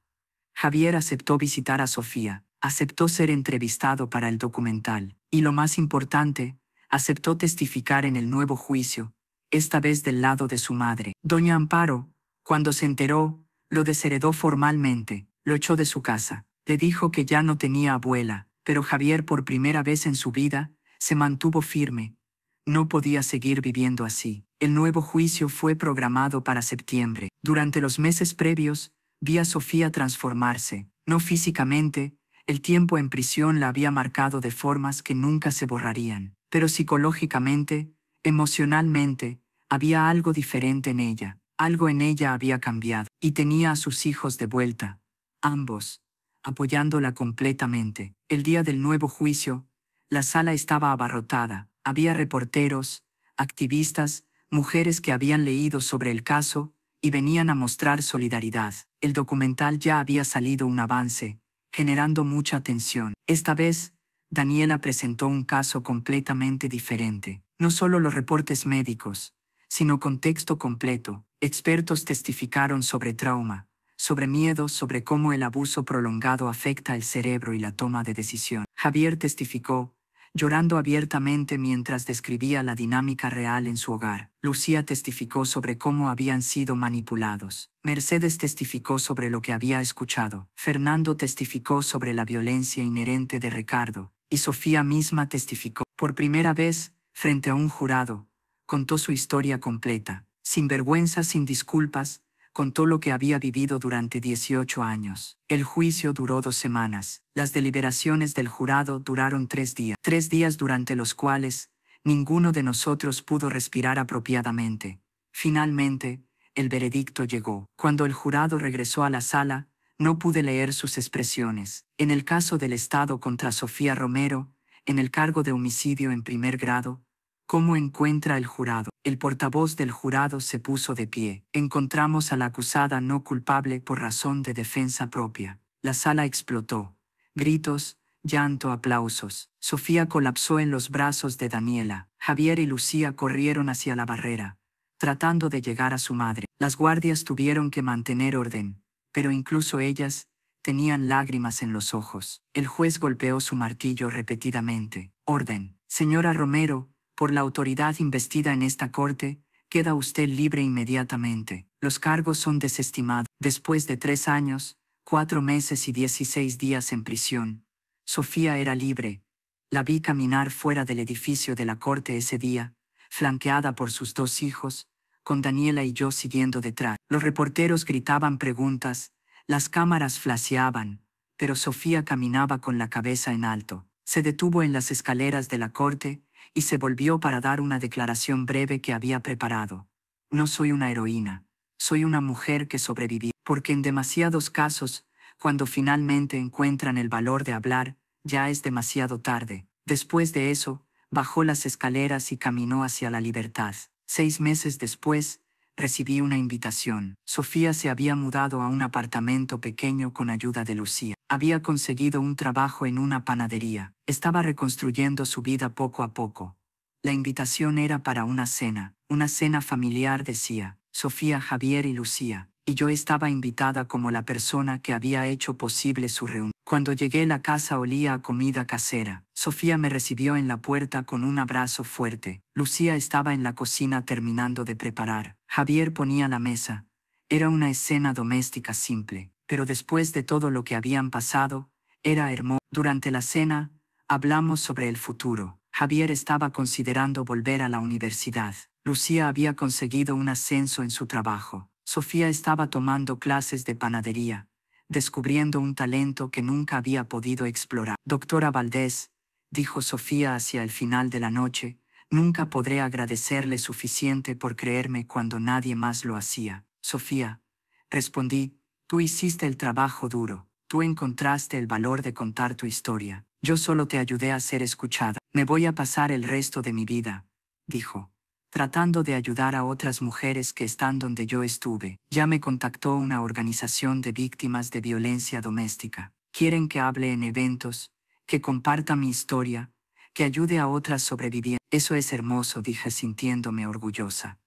Javier aceptó visitar a Sofía, aceptó ser entrevistado para el documental, y lo más importante, aceptó testificar en el nuevo juicio, esta vez del lado de su madre. Doña Amparo, cuando se enteró, lo desheredó formalmente, lo echó de su casa, le dijo que ya no tenía abuela, pero Javier, por primera vez en su vida, se mantuvo firme. No podía seguir viviendo así. El nuevo juicio fue programado para septiembre. Durante los meses previos, vi a Sofía transformarse. No físicamente, el tiempo en prisión la había marcado de formas que nunca se borrarían, pero psicológicamente, emocionalmente, había algo diferente en ella. Algo en ella había cambiado, y tenía a sus hijos de vuelta, ambos, apoyándola completamente. El día del nuevo juicio, la sala estaba abarrotada. Había reporteros, activistas, mujeres que habían leído sobre el caso y venían a mostrar solidaridad. El documental ya había salido un avance, generando mucha atención. Esta vez, Daniela presentó un caso completamente diferente. No solo los reportes médicos, sino contexto completo. Expertos testificaron sobre trauma, sobre miedo, sobre cómo el abuso prolongado afecta el cerebro y la toma de decisión. Javier testificó, llorando abiertamente mientras describía la dinámica real en su hogar. Lucía testificó sobre cómo habían sido manipulados. Mercedes testificó sobre lo que había escuchado. Fernando testificó sobre la violencia inherente de Ricardo. Y Sofía misma testificó. Por primera vez, frente a un jurado, contó su historia completa, sin vergüenza, sin disculpas. Contó lo que había vivido durante 18 años. El juicio duró 2 semanas. Las deliberaciones del jurado duraron 3 días. 3 días durante los cuales ninguno de nosotros pudo respirar apropiadamente. Finalmente, el veredicto llegó. Cuando el jurado regresó a la sala, no pude leer sus expresiones. En el caso del Estado contra Sofía Romero, en el cargo de homicidio en primer grado, ¿cómo encuentra el jurado? El portavoz del jurado se puso de pie. Encontramos a la acusada no culpable por razón de defensa propia. La sala explotó. Gritos, llanto, aplausos. Sofía colapsó en los brazos de Daniela. Javier y Lucía corrieron hacia la barrera, tratando de llegar a su madre. Las guardias tuvieron que mantener orden, pero incluso ellas tenían lágrimas en los ojos. El juez golpeó su martillo repetidamente. Orden. Señora Romero, por la autoridad investida en esta corte, queda usted libre inmediatamente. Los cargos son desestimados. Después de 3 años, 4 meses y 16 días en prisión, Sofía era libre. La vi caminar fuera del edificio de la corte ese día, flanqueada por sus 2 hijos, con Daniela y yo siguiendo detrás. Los reporteros gritaban preguntas, las cámaras flasheaban, pero Sofía caminaba con la cabeza en alto. Se detuvo en las escaleras de la corte y se volvió para dar una declaración breve que había preparado. No soy una heroína, soy una mujer que sobrevivió, porque en demasiados casos, cuando finalmente encuentran el valor de hablar, ya es demasiado tarde. Después de eso, bajó las escaleras y caminó hacia la libertad. 6 meses después, recibí una invitación. Sofía se había mudado a un apartamento pequeño con ayuda de Lucía. Había conseguido un trabajo en una panadería. Estaba reconstruyendo su vida poco a poco. La invitación era para una cena familiar, decía. Sofía, Javier y Lucía. Y yo estaba invitada como la persona que había hecho posible su reunión. Cuando llegué, la casa olía a comida casera. Sofía me recibió en la puerta con un abrazo fuerte. Lucía estaba en la cocina terminando de preparar. Javier ponía la mesa. Era una escena doméstica simple, pero después de todo lo que habían pasado, era hermoso. Durante la cena, hablamos sobre el futuro. Javier estaba considerando volver a la universidad. Lucía había conseguido un ascenso en su trabajo. Sofía estaba tomando clases de panadería, descubriendo un talento que nunca había podido explorar. Doctora Valdés, dijo Sofía hacia el final de la noche, nunca podré agradecerle suficiente por creerme cuando nadie más lo hacía. Sofía, respondí, tú hiciste el trabajo duro, tú encontraste el valor de contar tu historia. Yo solo te ayudé a ser escuchada. Me voy a pasar el resto de mi vida, dijo, tratando de ayudar a otras mujeres que están donde yo estuve. Ya me contactó una organización de víctimas de violencia doméstica. Quieren que hable en eventos, que comparta mi historia, que ayude a otras sobrevivientes. Eso es hermoso, dije sintiéndome orgullosa.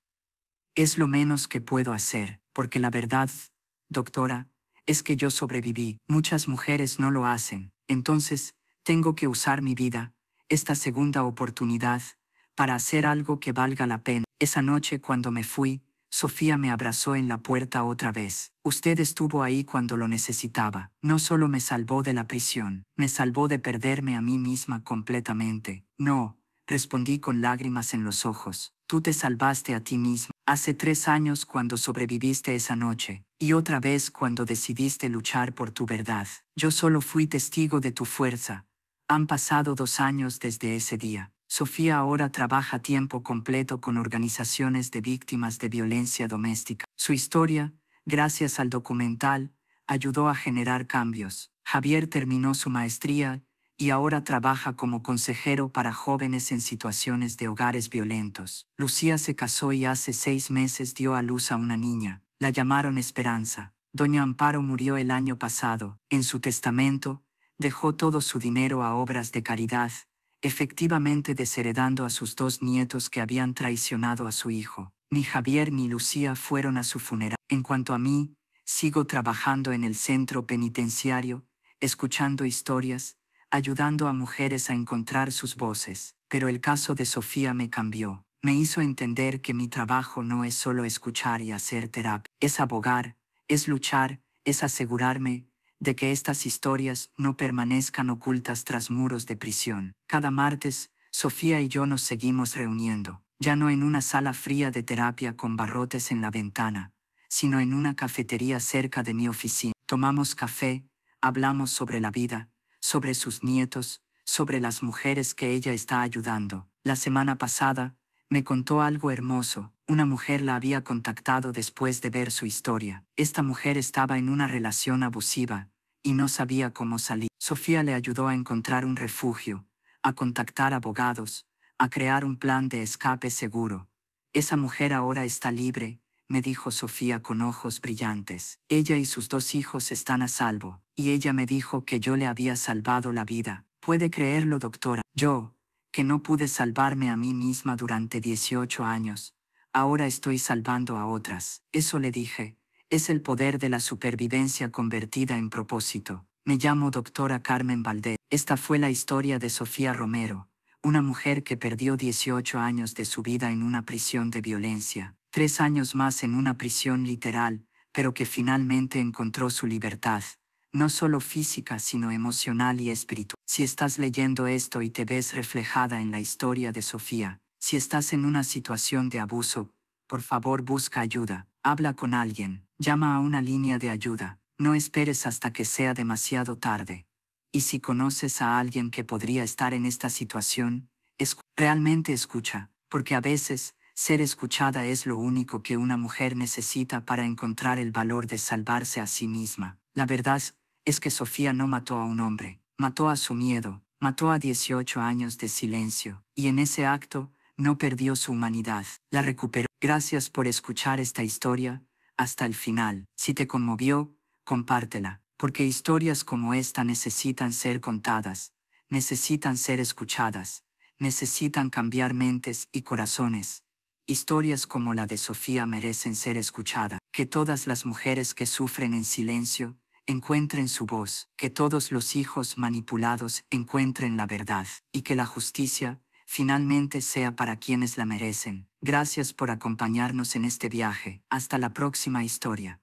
Es lo menos que puedo hacer, porque la verdad, doctora, es que yo sobreviví. Muchas mujeres no lo hacen. Entonces, tengo que usar mi vida, esta segunda oportunidad, para hacer algo que valga la pena. Esa noche cuando me fui, Sofía me abrazó en la puerta otra vez. Usted estuvo ahí cuando lo necesitaba. No solo me salvó de la prisión, me salvó de perderme a mí misma completamente. No, respondí con lágrimas en los ojos. Tú te salvaste a ti misma. Hace 3 años cuando sobreviviste esa noche, y otra vez cuando decidiste luchar por tu verdad. Yo solo fui testigo de tu fuerza. Han pasado 2 años desde ese día. Sofía ahora trabaja a tiempo completo con organizaciones de víctimas de violencia doméstica. Su historia, gracias al documental, ayudó a generar cambios. Javier terminó su maestría y ahora trabaja como consejero para jóvenes en situaciones de hogares violentos. Lucía se casó y hace 6 meses dio a luz a una niña. La llamaron Esperanza. Doña Amparo murió el año pasado. En su testamento, dejó todo su dinero a obras de caridad, efectivamente desheredando a sus 2 nietos que habían traicionado a su hijo. Ni Javier ni Lucía fueron a su funeral. En cuanto a mí, sigo trabajando en el centro penitenciario, escuchando historias, ayudando a mujeres a encontrar sus voces. Pero el caso de Sofía me cambió. Me hizo entender que mi trabajo no es solo escuchar y hacer terapia. Es abogar, es luchar, es asegurarme de que estas historias no permanezcan ocultas tras muros de prisión. Cada martes, Sofía y yo nos seguimos reuniendo, ya no en una sala fría de terapia con barrotes en la ventana, sino en una cafetería cerca de mi oficina. Tomamos café, hablamos sobre la vida, sobre sus nietos, sobre las mujeres que ella está ayudando. La semana pasada, me contó algo hermoso. Una mujer la había contactado después de ver su historia. Esta mujer estaba en una relación abusiva y no sabía cómo salir. Sofía le ayudó a encontrar un refugio, a contactar abogados, a crear un plan de escape seguro. Esa mujer ahora está libre, me dijo Sofía con ojos brillantes. Ella y sus 2 hijos están a salvo, y ella me dijo que yo le había salvado la vida. ¿Puede creerlo, doctora? Yo, que no pude salvarme a mí misma durante 18 años, ahora estoy salvando a otras. Eso le dije. Es el poder de la supervivencia convertida en propósito. Me llamo doctora Carmen Valdés. Esta fue la historia de Sofía Romero, una mujer que perdió 18 años de su vida en una prisión de violencia, 3 años más en una prisión literal, pero que finalmente encontró su libertad, no solo física sino emocional y espiritual. Si estás leyendo esto y te ves reflejada en la historia de Sofía, si estás en una situación de abuso, por favor busca ayuda, habla con alguien, llama a una línea de ayuda, no esperes hasta que sea demasiado tarde. Y si conoces a alguien que podría estar en esta situación, realmente escucha, porque a veces, ser escuchada es lo único que una mujer necesita para encontrar el valor de salvarse a sí misma. La verdad es que Sofía no mató a un hombre, mató a su miedo, mató a 18 años de silencio, y en ese acto, no perdió su humanidad, la recuperó. Gracias por escuchar esta historia hasta el final. Si te conmovió, compártela, porque historias como esta necesitan ser contadas, necesitan ser escuchadas, necesitan cambiar mentes y corazones. Historias como la de Sofía merecen ser escuchadas. Que todas las mujeres que sufren en silencio encuentren su voz, que todos los hijos manipulados encuentren la verdad, y que la justicia finalmente sea para quienes la merecen. Gracias por acompañarnos en este viaje. Hasta la próxima historia.